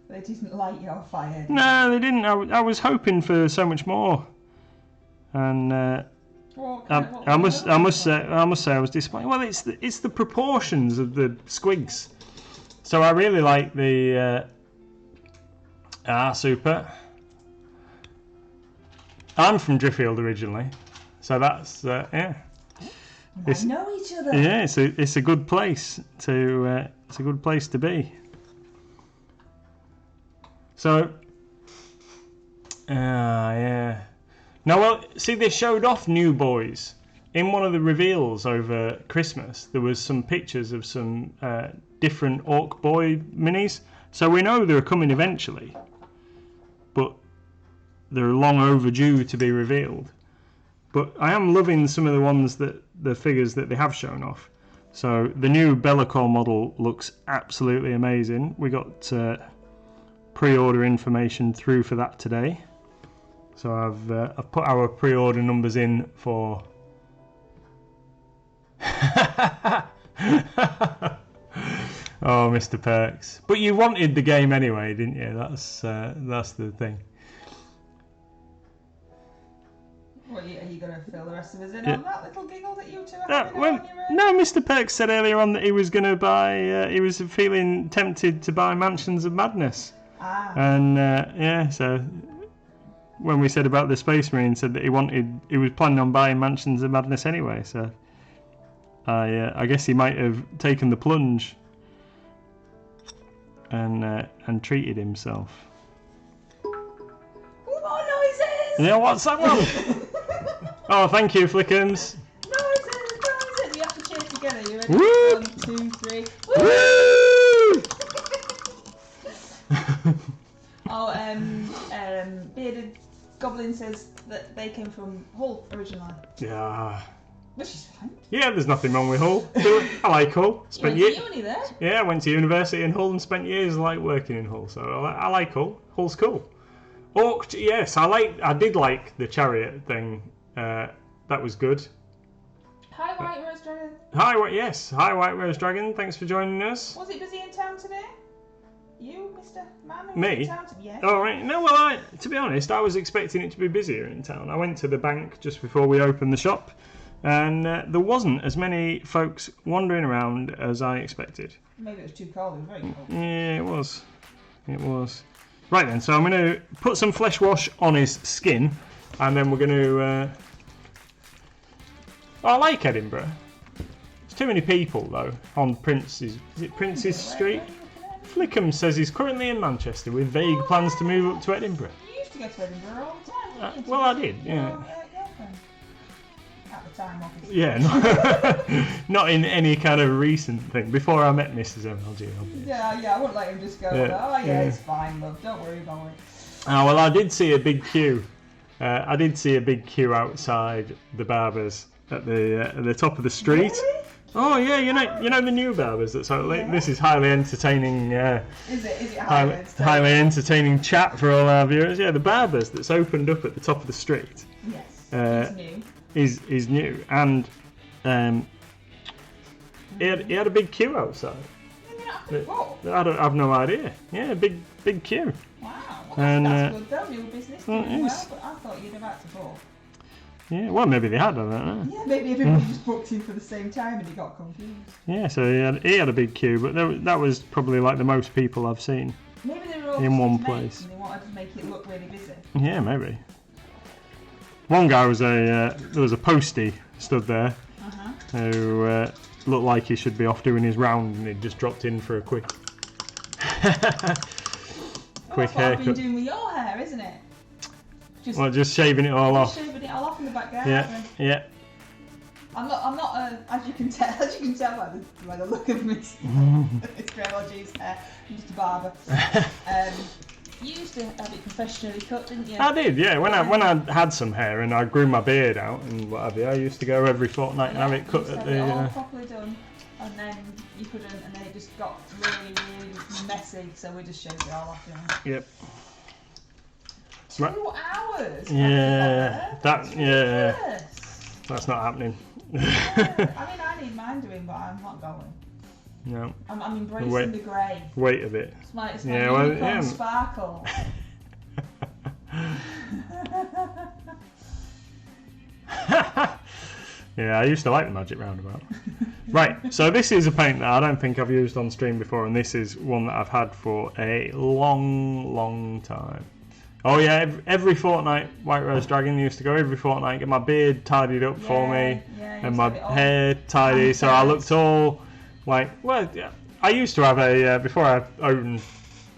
They didn't light your fire. No, they didn't. I was hoping for so much more, and I must say I was disappointed. Well, it's the proportions of the squigs. So I really like the super. I'm from Driffield originally, so that's yeah. We know each other. Yeah, it's a good place to be. So, yeah. Now, well, see, they showed off New Boys in one of the reveals over Christmas. There was some pictures of some different Orc Boy minis, so we know they're coming eventually, but they're long overdue to be revealed. But I am loving some of the figures that they have shown off. So the new Bellicor model looks absolutely amazing. We got pre-order information through for that today. So I've put our pre-order numbers in for. Oh, Mr. Perks! But you wanted the game anyway, didn't you? That's the thing. What, are you going to fill the rest of us in on that little giggle that you two are having Well, on your own? no, Mr. Perks said earlier on that he was going to buy. He was feeling tempted to buy Mansions of Madness. Ah. And yeah, so when we said about the Space Marine, said that he was planning on buying Mansions of Madness anyway. So I guess he might have taken the plunge and treated himself. More noises! Yeah, what's that one? Oh, thank you, Flickums. Noises! We have to cheer together. You ready? Woo! 1, 2, 3. Woo! Oh, Bearded Goblin says that they came from Hull originally. Yeah. Which is fine. Yeah, there's nothing wrong with Hull. I like Hull. You went to uni there? Yeah, I went to university in Hull and spent years like working in Hull, so I like Hull. Hull's cool. Orc, yes, I did like the chariot thing. That was good. Hi, White Rose Dragon. Hi, White Rose Dragon. Thanks for joining us. Was it busy in town today? You, Mr. Man, who Me? was in town today? Yeah. Oh, right. No, well, to be honest, I was expecting it to be busier in town. I went to the bank just before we opened the shop, and there wasn't as many folks wandering around as I expected. Maybe it was too cold. It was very cold. Yeah, it was. It was. Right then, so I'm going to put some flesh wash on his skin, and then we're going to... I like Edinburgh. There's too many people, though, on Prince's... Is it Prince's Street? Flickham says he's currently in Manchester with vague plans to move up to Edinburgh. You used to go to Edinburgh all the time, didn't you? Well, I did, yeah. Girlfriend. At the time, obviously. Yeah, not in any kind of recent thing. Before I met Mrs. MLG. Yeah, I wouldn't let him just go, it's fine, love, don't worry about it. Oh, well, I did see a big queue. I did see a big queue outside the barbers at the top of the street. Really? Oh yeah, you know the new barbers. That's how, this is highly entertaining. Is it highly entertaining? Highly entertaining chat for all our viewers. Yeah, the barbers that's opened up at the top of the street. Yes, it's new. Is new, and he had a big queue outside. I have no idea. Yeah, big queue. Wow, well, that's good though. Your business doing well, but I thought you'd have had to book. Yeah, well, maybe they had, I don't know. Yeah, maybe everybody just booked in for the same time and he got confused. Yeah, so he had a big queue, but that was probably like the most people I've seen. Maybe they were all in one place. And they wanted to make it look really busy. Yeah, maybe. One guy was there was a postie stood there who looked like he should be off doing his round, and he'd just dropped in for a quick That's what haircut. I've been doing with your hair, isn't it? Just shaving it all off. Shaving it all off in the back garden. Yeah. I'm not as you can tell by the look of Miss Grandma's hair. I'm just a barber. You used to have it professionally cut, didn't you? I did, yeah. When I had some hair and I grew my beard out and what have you, I used to go every fortnight and have it cut at the. All properly done, and then you couldn't, and then it just got really, really messy. So we just shaved it all off. Yep. 2 hours. Yeah, that's that's not happening. I mean, I need mine doing, but I'm not going. No. I'm embracing the grey. Wait a bit. It's my unicorn sparkle. Yeah, I used to like the Magic Roundabout. Right, so this is a paint that I don't think I've used on stream before, and this is one that I've had for a long time. Oh yeah, every fortnight, White Rose Dragon used to go every fortnight, get my beard tidied up for me, and my hair tidy, so I looked all like, well, yeah, I used to have a, before I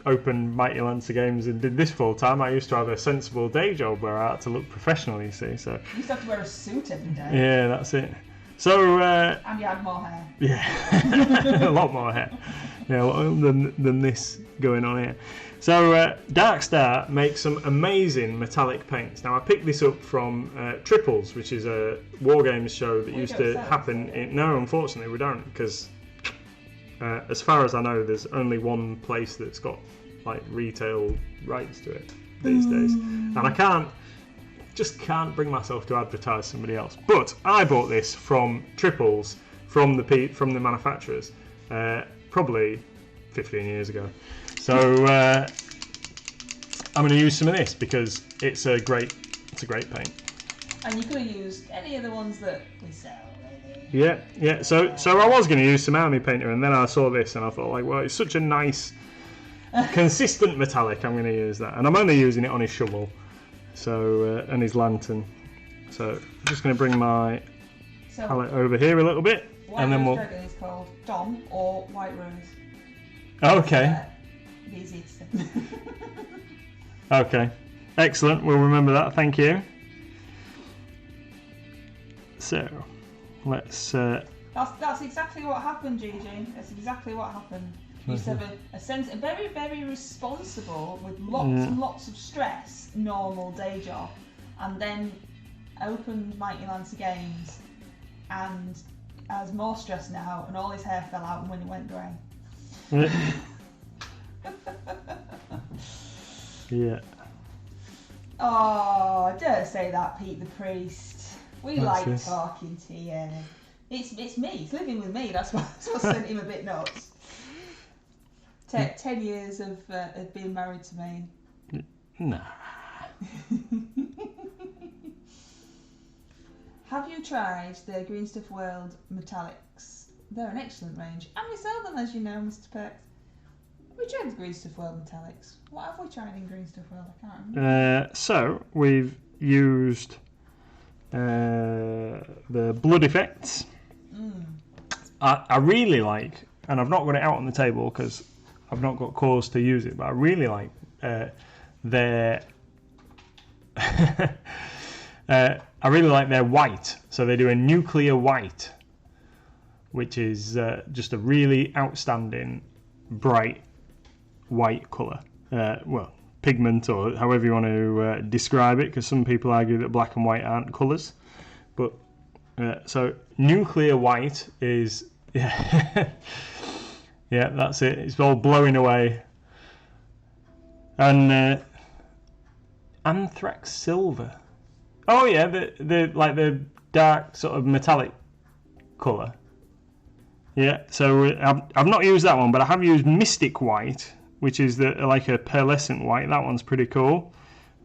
opened Mighty Lancer Games and did this full time, I used to have a sensible day job where I had to look professional, you see, so. You used to have to wear a suit every day. Yeah, that's it. So, and you had more hair. Yeah, a lot more hair. Yeah, than this going on here. So, Darkstar makes some amazing metallic paints. Now, I picked this up from Triples, which is a war games show that used to happen in... No, unfortunately, we don't, because as far as I know, there's only one place that's got like retail rights to it these days, and I just can't bring myself to advertise somebody else. But I bought this from Triples, from the manufacturers, probably 15 years ago. So I'm going to use some of this because it's a great paint. And you could have used any of the ones that we sell. Yeah. So I was going to use some army painter, and then I saw this, and I thought, like, well, it's such a nice, consistent metallic. I'm going to use that, and I'm only using it on his shovel, so and his lantern. So I'm just going to bring my palette over here a little bit, and then we'll. Dragon is called Dom or White Rose. Okay. Easy to say. Okay. Excellent. We'll remember that. Thank you. So, let's. That's exactly what happened, Gigi. That's exactly what happened. You used to have a very, very responsible, with lots and lots of stress, normal day job, and then opened Mighty Lancer Games, and has more stress now, and all his hair fell out when it went grey. Yeah. Oh, don't say that, Pete the Priest. We What's like this? talking to you. It's me. He's living with me. That's what sent him a bit nuts. 10 years of being married to me. Nah. Have you tried the Green Stuff World metallics? They're an excellent range, and we sell them, as you know, Mr. Peck. We tried the Green Stuff World metallics. What have we tried in Green Stuff World? I can't remember. So we've used the blood effects. I really like, and I've not got it out on the table because I've not got cause to use it, but I really like their I really like their white. So they do a nuclear white, which is just a really outstanding bright white colour. Well, pigment, or however you want to describe it, because some people argue that black and white aren't colours. But so nuclear white is yeah, that's it. It's all blowing away. And anthrax silver. Oh yeah, the like the dark sort of metallic colour. Yeah, so I've not used that one, but I have used Mystic White, which is like a pearlescent white. That one's pretty cool.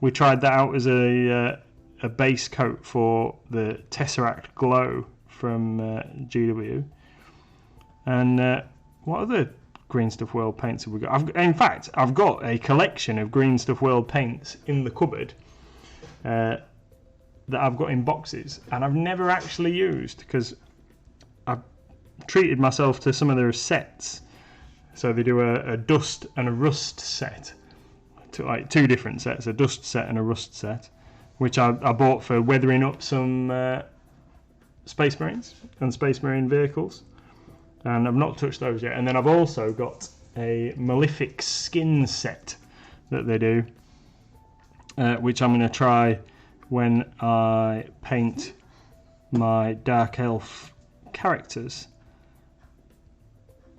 We tried that out as a base coat for the Tesseract Glow from GW. And what other Green Stuff World paints have we got? In fact, I've got a collection of Green Stuff World paints in the cupboard that I've got in boxes, and I've never actually used because I've treated myself to some of their sets. So they do a dust and a rust set, like two different sets, a dust set and a rust set, which I bought for weathering up some Space Marines and Space Marine vehicles, and I've not touched those yet. And then I've also got a Malefic skin set that they do, which I'm going to try when I paint my Dark Elf characters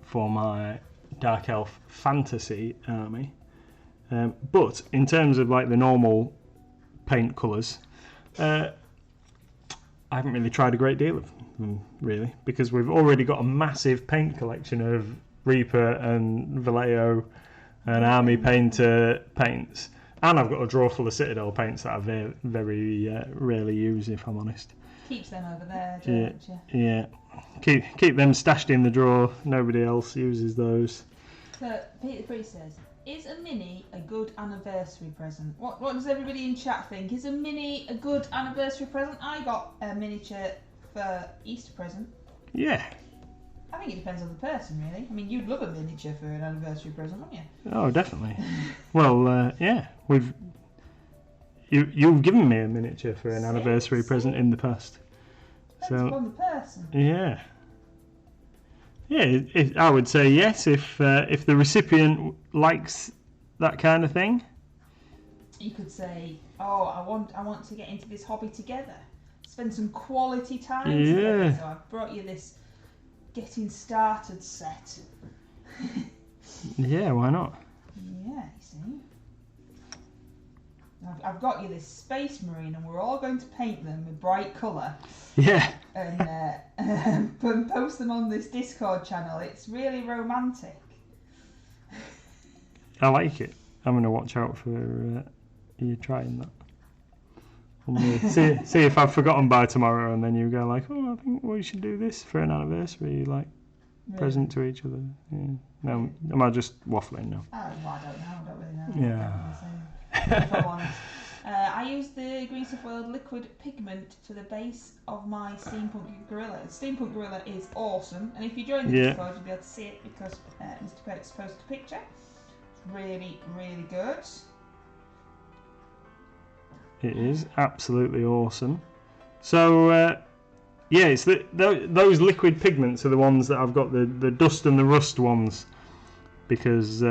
for my Dark Elf fantasy army. But in terms of like the normal paint colours, I haven't really tried a great deal of them, really, because we've already got a massive paint collection of Reaper and Vallejo and Army Painter paints, and I've got a drawer full of Citadel paints that I very rarely use, if I'm honest. Keeps them over there, don't you? Yeah. Keep them stashed in the drawer. Nobody else uses those. So Peter Priest says, is a mini a good anniversary present? What does everybody in chat think? Is a mini a good anniversary present? I got a miniature for Easter present. Yeah. I think it depends on the person, really. I mean, you'd love a miniature for an anniversary present, wouldn't you? Oh, definitely. Well, yeah, you've given me a miniature for an anniversary present in the past. Depends on the person. Yeah. Yeah, I would say yes if the recipient likes that kind of thing. You could say, "Oh, I want to get into this hobby together. Spend some quality time together. So I've brought you this getting started set." Yeah, why not? Yeah, you see. I've got you this Space Marine, and we're all going to paint them with bright colour. Yeah. And post them on this Discord channel. It's really romantic. I like it. I'm going to watch out for you trying that. See if I've forgotten by tomorrow, and then you go like, oh, I think we should do this for an anniversary, like present to each other. Yeah. No, am I just waffling now? Oh, well, I don't know. I don't really know. Yeah. If I'm honest. I use the Green Stuff World liquid pigment for the base of my Steampunk Gorilla. Steampunk Gorilla is awesome, and if you join the Discord, you'll be able to see it because Mr. Perks posted a picture. It's really, really good. It is absolutely awesome. So, yeah, it's those liquid pigments are the ones that I've got, the dust and the rust ones, because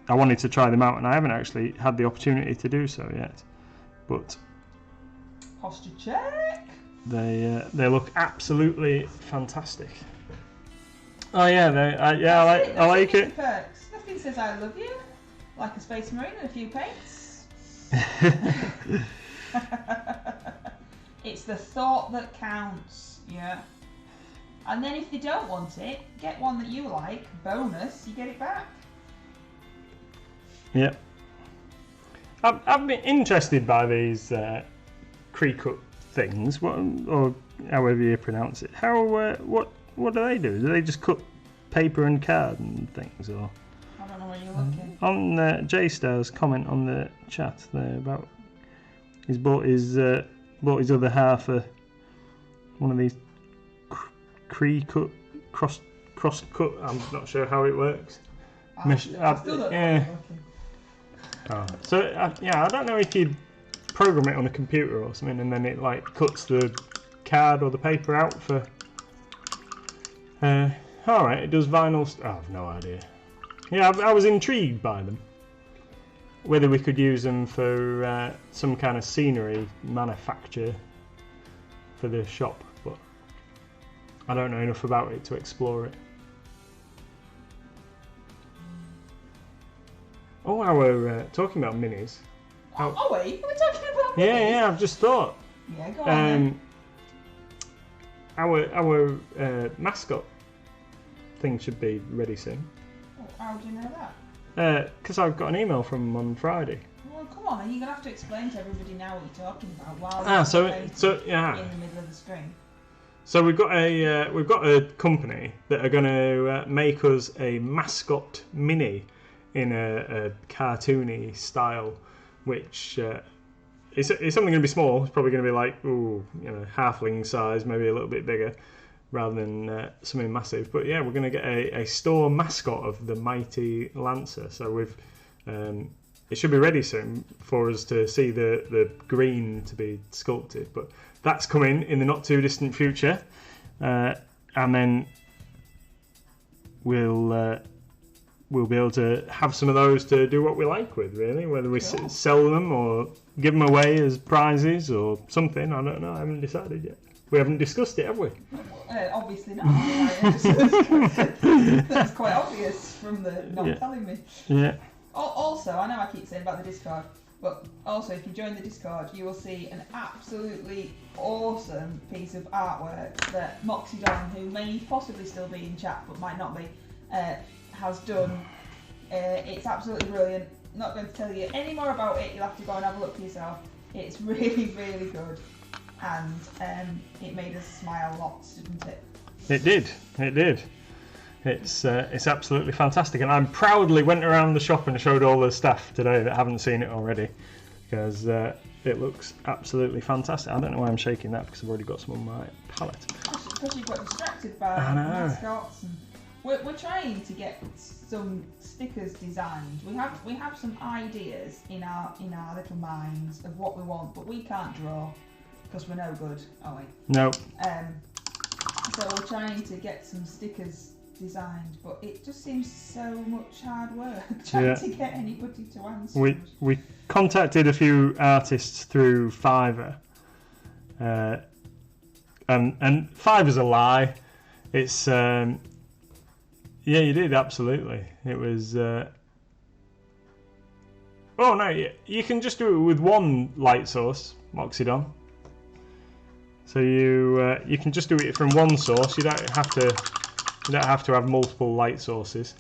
I wanted to try them out, and I haven't actually had the opportunity to do so yet. But posture check. They look absolutely fantastic. Oh yeah, I like it. Perks. Nothing says I love you like a Space Marine and a few paints. It's the thought that counts, yeah. And then if they don't want it, get one that you like. Bonus, you get it back. Yep. I've been interested by these Cree-cut things, or however you pronounce it. How what do they do? Do they just cut paper and card and things, or? I don't know where you're looking. On J-Star's comment on the chat there about he's bought his other half one of these Cree-cut cross cut. I'm not sure how it works. I still don't know where you're looking. Oh. So I don't know if you'd program it on a computer or something, and then it like cuts the card or the paper out for. All right, it does vinyl. I have no idea. Yeah, I was intrigued by them. Whether we could use them for some kind of scenery manufacture for the shop, but I don't know enough about it to explore it. Oh, we're talking about minis. Oh wait, we're talking about minis? Yeah, I've just thought. Yeah, go on. Our mascot thing should be ready soon. How do you know that? Because I got an email from him on Friday. Well, come on, you're gonna have to explain to everybody now what you're talking about while yeah. in the middle of the stream. So we've got a company that are going to make us a mascot mini in a cartoony style, which it's something going to be small. It's probably going to be like halfling size, maybe a little bit bigger, rather than something massive. But yeah, we're going to get a store mascot of the mighty Lancer. So it should be ready soon for us to see the green to be sculpted. But that's coming in the not too distant future, and then we'll be able to have some of those to do what we like with, really. Whether we sell them or give them away as prizes or something, I don't know. I haven't decided yet. We haven't discussed it, have we? Obviously not. That's quite obvious from the not telling me. Yeah. Also, I know I keep saying about the Discord, but also if you join the Discord, you will see an absolutely awesome piece of artwork that Moxie Don, who may possibly still be in chat but might not be, has done. It's absolutely brilliant. Not going to tell you any more about it. You'll have to go and have a look for yourself. It's really, really good, and it made us smile lots, didn't it? It did. It's absolutely fantastic, and I proudly went around the shop and showed all the staff today that haven't seen it already, because it looks absolutely fantastic. I don't know why I'm shaking that, because I've already got some on my palette. Because you got distracted by mascots. And we're trying to get some stickers designed. We have some ideas in our little minds of what we want, but we can't draw because we're no good, are we? No. So we're trying to get some stickers designed, but it just seems so much hard work trying to get anybody to answer. We contacted a few artists through Fiverr, and Fiverr's a lie. It's yeah, you did, absolutely. It was oh no, you can just do it with one light source, Moxidon. So you can just do it from one source. You don't have to have multiple light sources.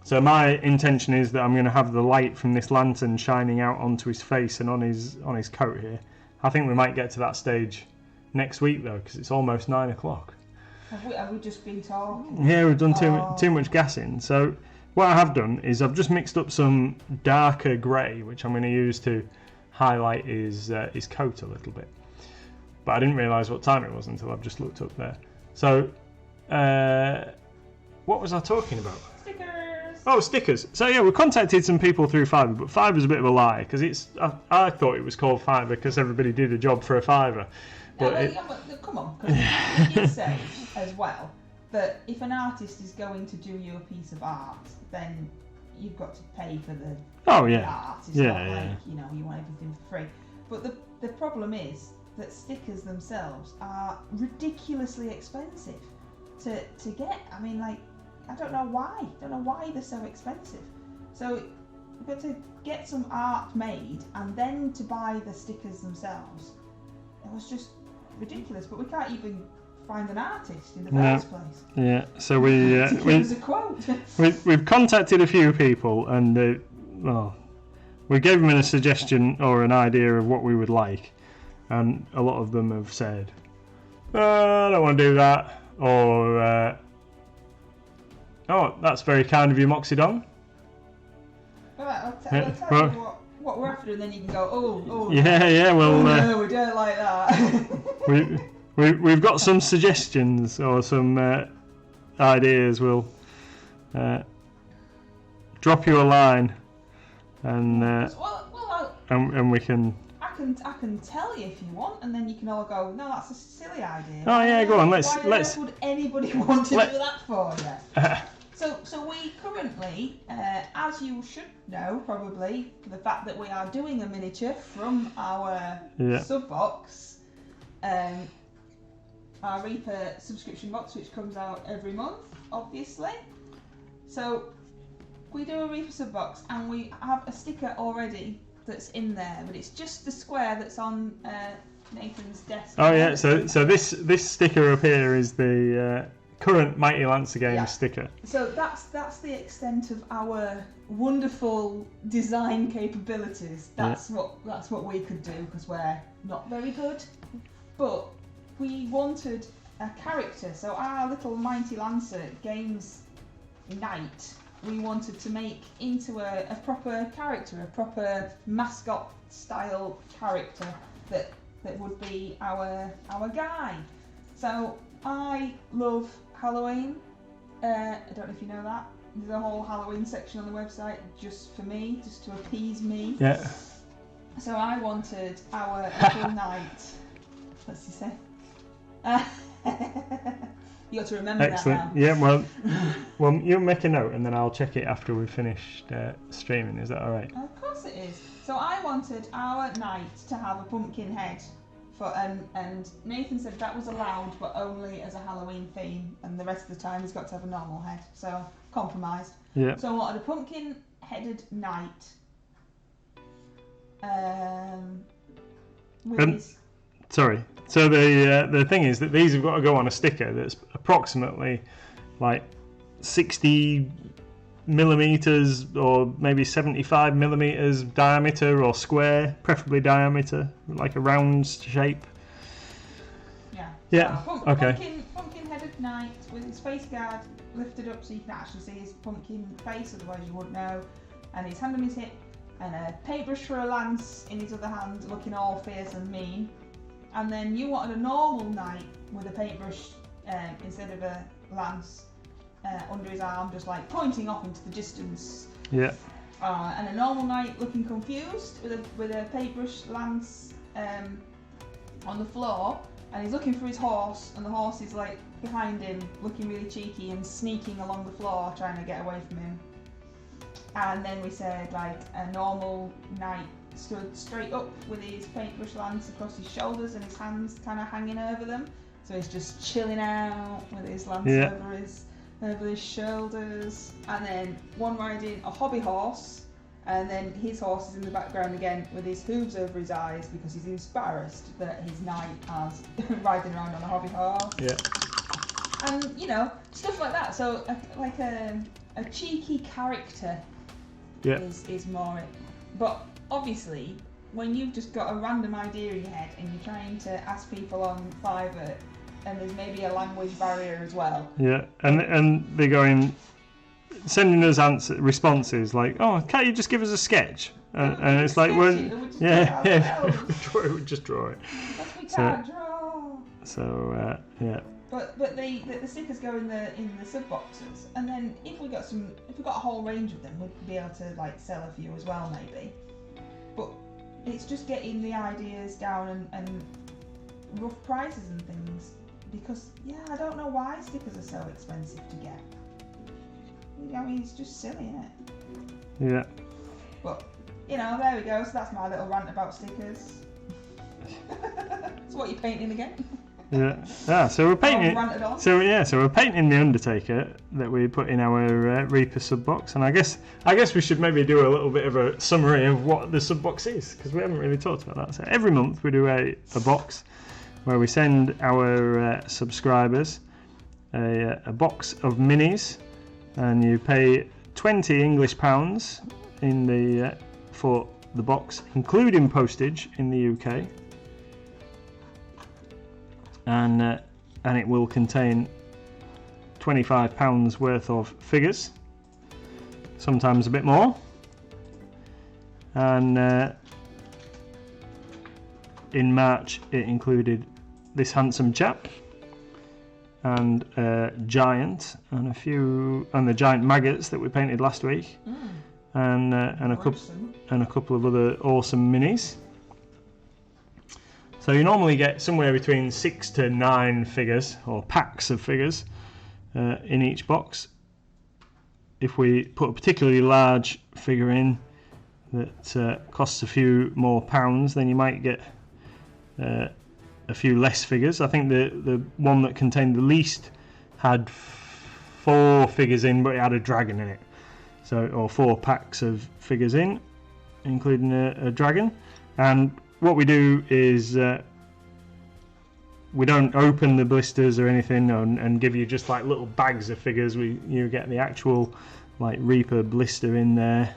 So my intention is that I'm going to have the light from this lantern shining out onto his face and on his coat here. I think we might get to that stage next week though, because it's almost 9 o'clock. Have we just been talking? Yeah, we've done too much gassing. So what I have done is I've just mixed up some darker grey, which I'm going to use to highlight his coat a little bit. But I didn't realise what time it was until I've just looked up there. So, what was I talking about? Stickers! Oh, stickers. So yeah, we contacted some people through Fiverr, but Fiverr's a bit of a lie, because I thought it was called Fiverr because everybody did a job for a Fiverr. But come on, because you did say as well that if an artist is going to do you a piece of art, then you've got to pay for the art. It's not like, you want everything for free. But the problem is that stickers themselves are ridiculously expensive to get. I mean, like, I don't know why they're so expensive. So you've got to get some art made and then to buy the stickers themselves. It was just ridiculous, but we can't even find an artist in the first place. Yeah, so we give us a quote. we've contacted a few people, and we gave them a suggestion or an idea of what we would like, and a lot of them have said, I don't want to do that, or oh, that's very kind of you, Moxidon. Alright, I'll tell you what we're after, and then you can go, oh. Yeah, well... no, we don't like that. We've got some suggestions or some ideas. We'll drop you a line, and we can... I can tell you if you want, and then you can all go, no, that's a silly idea. Oh yeah, go on. Why would anybody want to do that for you? So we currently, as you should know probably, the fact that we are doing a miniature from our sub box, our Reaper subscription box, which comes out every month, obviously. So we do a Reaper sub box, and we have a sticker already that's in there, but it's just the square that's on Nathan's desk. Oh yeah, so this sticker up here is the current Mighty Lancer Games sticker. So that's the extent of our wonderful design capabilities. That's what we could do, because we're not very good. But we wanted a character, so our little Mighty Lancer Games Knight, we wanted to make into a proper character, a proper mascot style character that would be our guy. So I love Halloween. I don't know if you know that. There's a whole Halloween section on the website just for me, just to appease me. Yeah. So I wanted our little knight. What's he say? You got to remember Excellent. that now. Yeah, well, you make a note and then I'll check it after we've finished streaming. Is that all right? Of course it is. So I wanted our knight to have a pumpkin head, and Nathan said that was allowed, but only as a Halloween theme, and the rest of the time he's got to have a normal head. So compromised. Yeah. So I wanted a pumpkin-headed knight. Sorry. So the thing is that these have got to go on a sticker that's approximately like 60 millimeters or maybe 75 millimeters diameter or square, preferably diameter, like a round shape. Yeah. Okay. Pumpkin-headed knight with his face guard lifted up so you can actually see his pumpkin face, otherwise you wouldn't know, and his hand on his hip, and a paintbrush for a lance in his other hand, looking all fierce and mean. And then you wanted a normal knight with a paintbrush instead of a lance under his arm, just like pointing off into the distance. Yeah. And a normal knight looking confused with a paintbrush lance on the floor, and he's looking for his horse, and the horse is like behind him, looking really cheeky and sneaking along the floor, trying to get away from him. And then we said like a normal knight stood straight up with his paintbrush lance across his shoulders and his hands kind of hanging over them, so he's just chilling out with his lance over his shoulders. And then one riding a hobby horse, and then his horse is in the background again with his hooves over his eyes because he's embarrassed that his knight is riding around on a hobby horse. Yeah. And stuff like that. So like a a cheeky character Yeah. is more it. But obviously, when you've just got a random idea in your head and you're trying to ask people on Fiverr, and there's maybe a language barrier as well. Yeah, and they're going, sending us responses like, "Oh, can't you just give us a sketch?" And it's like, "Well, yeah, just draw it." Because we can't draw. So yeah. But the stickers go in the sub boxes, and then if we got a whole range of them, we'd be able to like sell a few as well maybe. But it's just getting the ideas down and rough prices and things, because I don't know why stickers are so expensive to get. I mean, it's just silly, isn't it? Yeah. But there we go. So that's my little rant about stickers. So what are you painting again? Yeah. So we're painting. So we're painting the Undertaker that we put in our Reaper sub box, and I guess we should maybe do a little bit of a summary of what the sub box is, because we haven't really talked about that. So every month we do a box where we send our subscribers a box of minis, and you pay £20 in the for the box, including postage in the UK. And it will contain £25 worth of figures, sometimes a bit more. And in March it included this handsome chap, and Giant, and the giant maggots that we painted last week, and a couple of other awesome minis. So you normally get somewhere between 6 to 9 figures, or packs of figures, in each box. If we put a particularly large figure in that costs a few more pounds, then you might get a few less figures. I think the one that contained the least had 4 figures in, but it had a dragon in it. Or 4 packs of figures in, including a dragon. And what we do is we don't open the blisters or anything and give you just like little bags of figures. You get the actual like Reaper blister in there,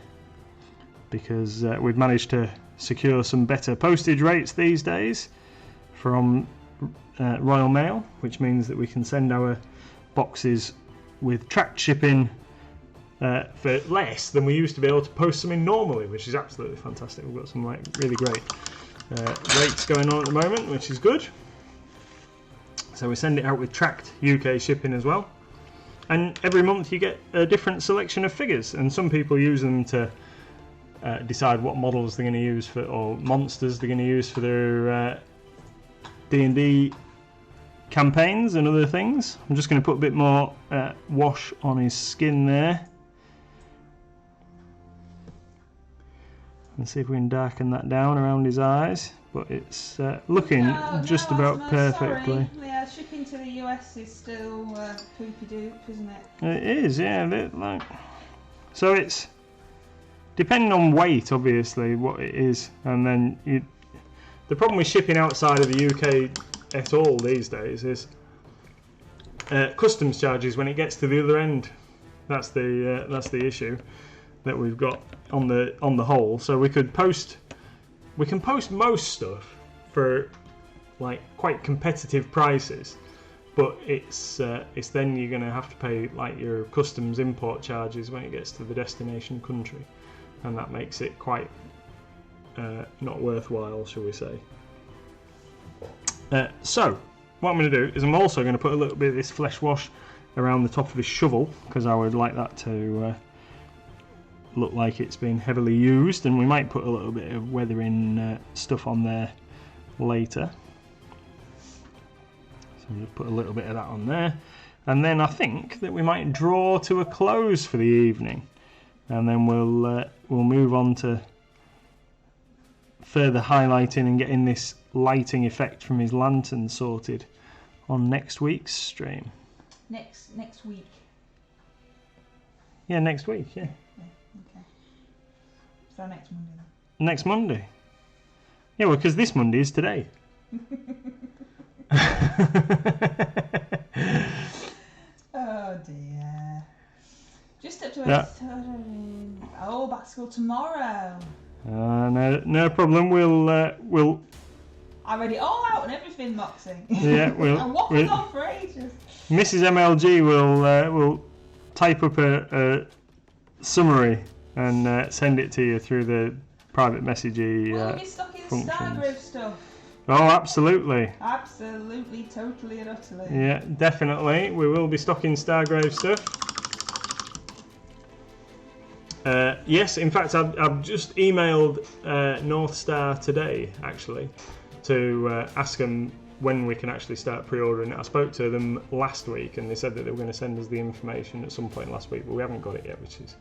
because we've managed to secure some better postage rates these days from Royal Mail, which means that we can send our boxes with tracked shipping for less than we used to be able to post them in normally, which is absolutely fantastic. We've got some like really great rates going on at the moment, which is good. So we send it out with tracked UK shipping as well, and every month you get a different selection of figures, and some people use them to decide what models they're going to use or monsters they're going to use for their D&D campaigns and other things. I'm just going to put a bit more wash on his skin there, and see if we can darken that down around his eyes, but it's looking just about perfectly. Sorry. Yeah, shipping to the US is still poopy doop, isn't it? It is, yeah. So it's depending on weight, obviously, what it is, and then the problem with shipping outside of the UK at all these days is customs charges when it gets to the other end. That's the issue that we've got on the whole. So we can post most stuff for like quite competitive prices, but it's then you're going to have to pay like your customs import charges when it gets to the destination country, and that makes it quite not worthwhile, shall we say. So what I'm going to do is I'm also going to put a little bit of this flesh wash around the top of his shovel, because I would like that to look like it's been heavily used, and we might put a little bit of weathering stuff on there later. So I'm going to put a little bit of that on there, and then I think that we might draw to a close for the evening, and then we'll move on to further highlighting and getting this lighting effect from his lantern sorted on next week's stream. Next week. Yeah, next week. Yeah. Okay. So next Monday then. Next Monday. Yeah, well, because this Monday is today. Oh dear. missed it to Yeah. Oh, back to school tomorrow. No problem. We'll. I read it all out and everything, Moxie. Yeah, I waffled on for ages. Mrs. MLG will type up a summary and send it to you through the private messagey Will you be stuck in functions. Stargrave stuff? Oh, absolutely. Absolutely, totally and utterly. Yeah, definitely. We will be stocking Stargrave stuff. Yes, in fact, I've just emailed North Star today, actually, to ask them when we can actually start pre-ordering it. I spoke to them last week and they said that they were going to send us the information at some point last week, but we haven't got it yet, which is...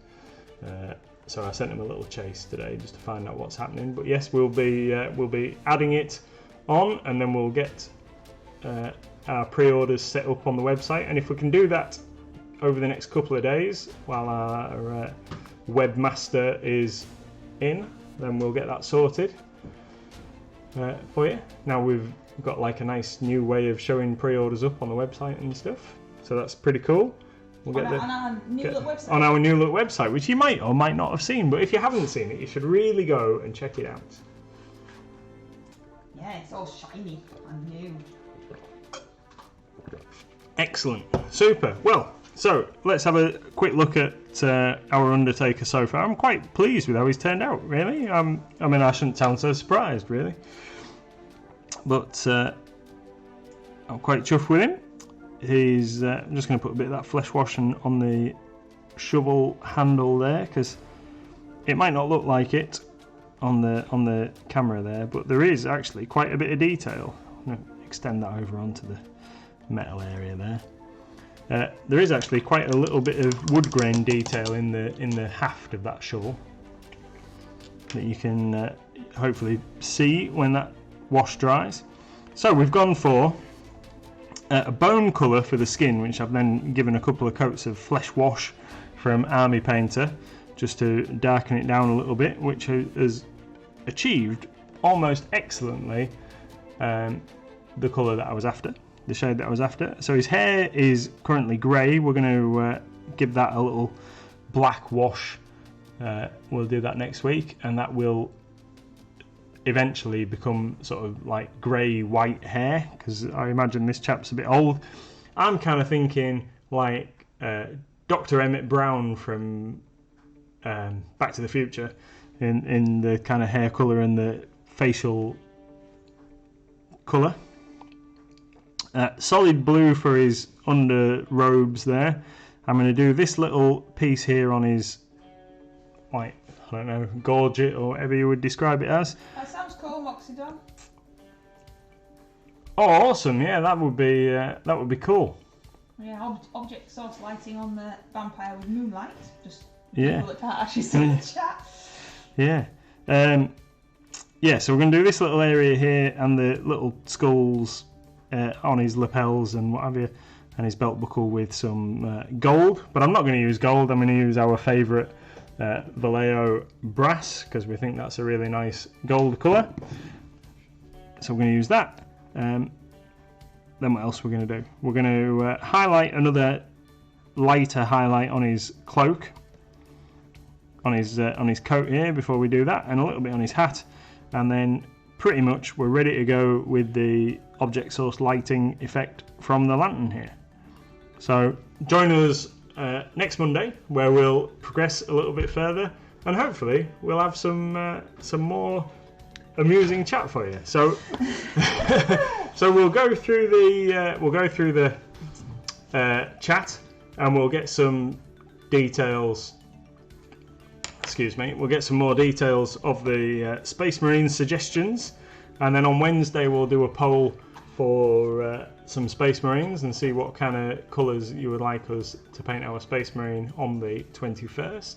so I sent them a little chase today just to find out what's happening. But yes, we'll be adding it on, and then we'll get our pre-orders set up on the website. And if we can do that over the next couple of days while our webmaster is in, then we'll get that sorted for you. Now we've got like a nice new way of showing pre-orders up on the website and stuff, so that's pretty cool. We'll get on our new look website. On our new look website, which you might or might not have seen, but if you haven't seen it, you should really go and check it out. Yeah, it's all shiny and new. Excellent, super. Well, so let's have a quick look at our Undertaker so far. I'm quite pleased with how he's turned out, really. I mean, I shouldn't sound so surprised, really, but I'm quite chuffed with him. He's I'm just going to put a bit of that flesh washing on the shovel handle there, because it might not look like it on the camera there, but there is actually quite a bit of detail. I'm going to extend that over onto the metal area there. There is actually quite a little bit of wood grain detail in the haft of that shovel that you can hopefully see when that wash dries. So we've gone for a bone colour for the skin, which I've then given a couple of coats of flesh wash from Army Painter just to darken it down a little bit, which has achieved almost excellently the colour that I was after, the shade that I was after. So his hair is currently grey. We're going to give that a little black wash. We'll do that next week, and that will eventually become sort of like grey white hair, because I imagine this chap's a bit old. I'm kind of thinking like Dr. Emmett Brown from Back to the Future in the kind of hair colour and the facial colour. Solid blue for his under robes there. I'm going to do this little piece here on his, like, I don't know, gorget or whatever you would describe it as. That sounds cool, Moxidon. Oh, awesome! Yeah, that would be cool. Yeah, object source lighting on the vampire with moonlight. Just yeah. Look at Ash's in the chat. Yeah. Yeah. So we're going to do this little area here and the little skulls on his lapels and what have you, and his belt buckle with some gold. But I'm not going to use gold. I'm going to use our favourite Vallejo brass, because we think that's a really nice gold colour. So we're going to use that. Then what else we're going to do? We're going to highlight another lighter highlight on his cloak, on his coat here before we do that, and a little bit on his hat, and then pretty much we're ready to go with the object source lighting effect from the lantern here. So join us next Monday, where we'll progress a little bit further, and hopefully we'll have some more amusing chat for you. So so we'll go through the chat, and we'll get some details. Excuse me. We'll get some more details of the Space Marine suggestions, and then on Wednesday we'll do a poll for some Space Marines and see what kind of colours you would like us to paint our Space Marine on the 21st.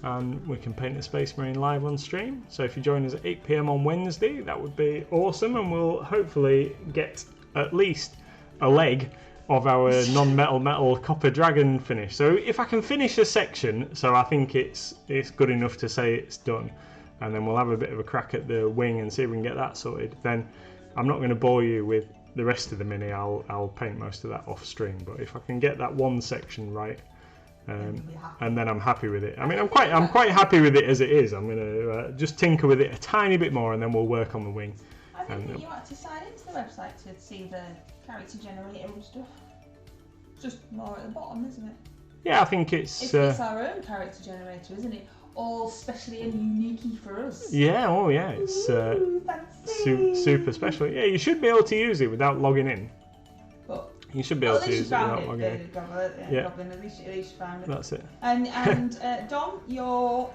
And we can paint the Space Marine live on stream. So if you join us at 8 PM on Wednesday, that would be awesome, and we'll hopefully get at least a leg of our non-metal metal copper dragon finish. So if I can finish a section, so I think it's good enough to say it's done, and then we'll have a bit of a crack at the wing and see if we can get that sorted. Then I'm not going to bore you with the rest of the mini. I'll paint most of that off stream. But if I can get that one section right, and then I'm happy with it. I mean, I'm quite happy with it as it is. I'm gonna just tinker with it a tiny bit more, and then we'll work on the wing. I think you had to sign into the website to see the character generator and stuff. Just more at the bottom, isn't it? Yeah, I think it's our own character generator, isn't it? All specially and unique for us. Yeah, oh yeah, it's super special. Yeah, you should be able to use it without logging in. But you should be able to use it without logging in. Yeah. Goblin, at least you found it. That's it. And Dom, your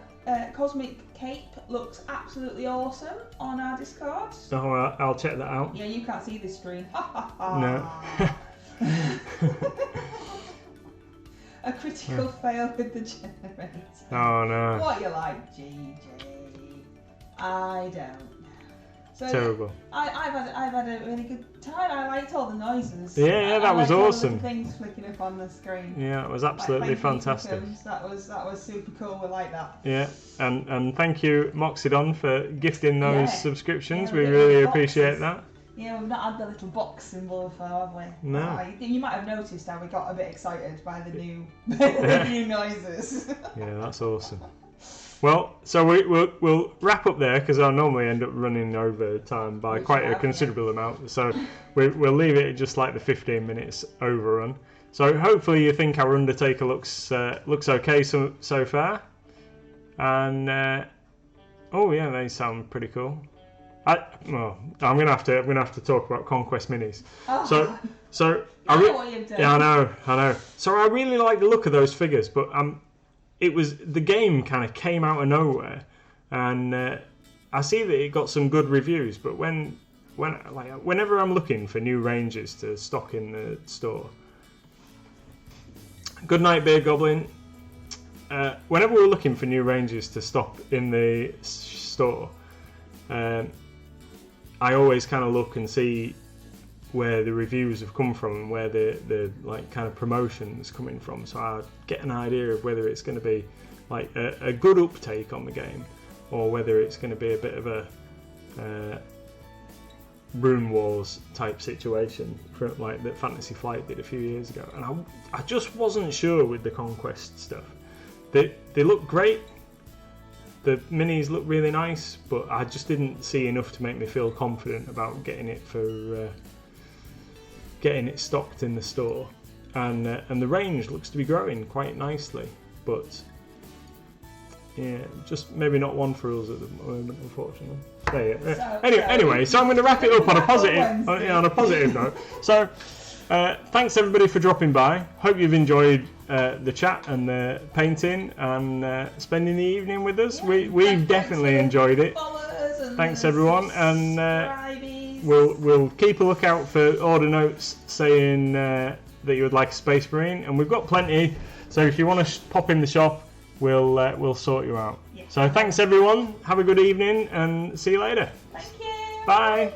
cosmic cape looks absolutely awesome on our Discord. Oh, I'll check that out. Yeah, you can't see this screen. No. A critical fail with the generator. Oh no. What you like, GJ? I don't know. So terrible. I've had a really good time. I liked all the noises. Yeah, that was awesome. All the things flicking up on the screen. Yeah, it was absolutely fantastic. That was super cool. We like that. Yeah, and thank you Moxidon for gifting those subscriptions. Yeah, we really appreciate that. Yeah, we've not had the little box symbol before, have we? No. You might have noticed how we got a bit excited by the new the new noises. Yeah, that's awesome. Well, so we'll wrap up there because I normally end up running over time by quite a considerable amount. So we'll leave it at just like the 15 minutes overrun. So hopefully you think our Undertaker looks okay so far. And oh yeah, they sound pretty cool. I'm gonna have to talk about Conquest Minis. Oh. So what you've done. Yeah, I know. So I really like the look of those figures, but it was the game kind of came out of nowhere, and I see that it got some good reviews. But whenever I'm looking for new ranges to stock in the store, good night, Beer Goblin. Whenever we're looking for new ranges to stock in the store, I always kind of look and see where the reviews have come from and where the like kind of promotions coming from, so I get an idea of whether it's going to be like a good uptake on the game, or whether it's going to be a bit of a Rune Wars type situation, for like that Fantasy Flight did a few years ago. And I just wasn't sure with the Conquest stuff. They look great. The minis look really nice, but I just didn't see enough to make me feel confident about getting it stocked in the store. And the range looks to be growing quite nicely, but yeah, just maybe not one for us at the moment, unfortunately. Anyway, so I'm going to wrap it up on a positive note. So thanks everybody for dropping by. Hope you've enjoyed the chat and the painting and spending the evening with us. We've definitely enjoyed it. Thanks everyone, and we'll keep a lookout for order notes saying that you would like a Space Marine, and we've got plenty. So if you want to pop in the shop, we'll sort you out. So thanks everyone. Have a good evening, and see you later. Thank you. Bye.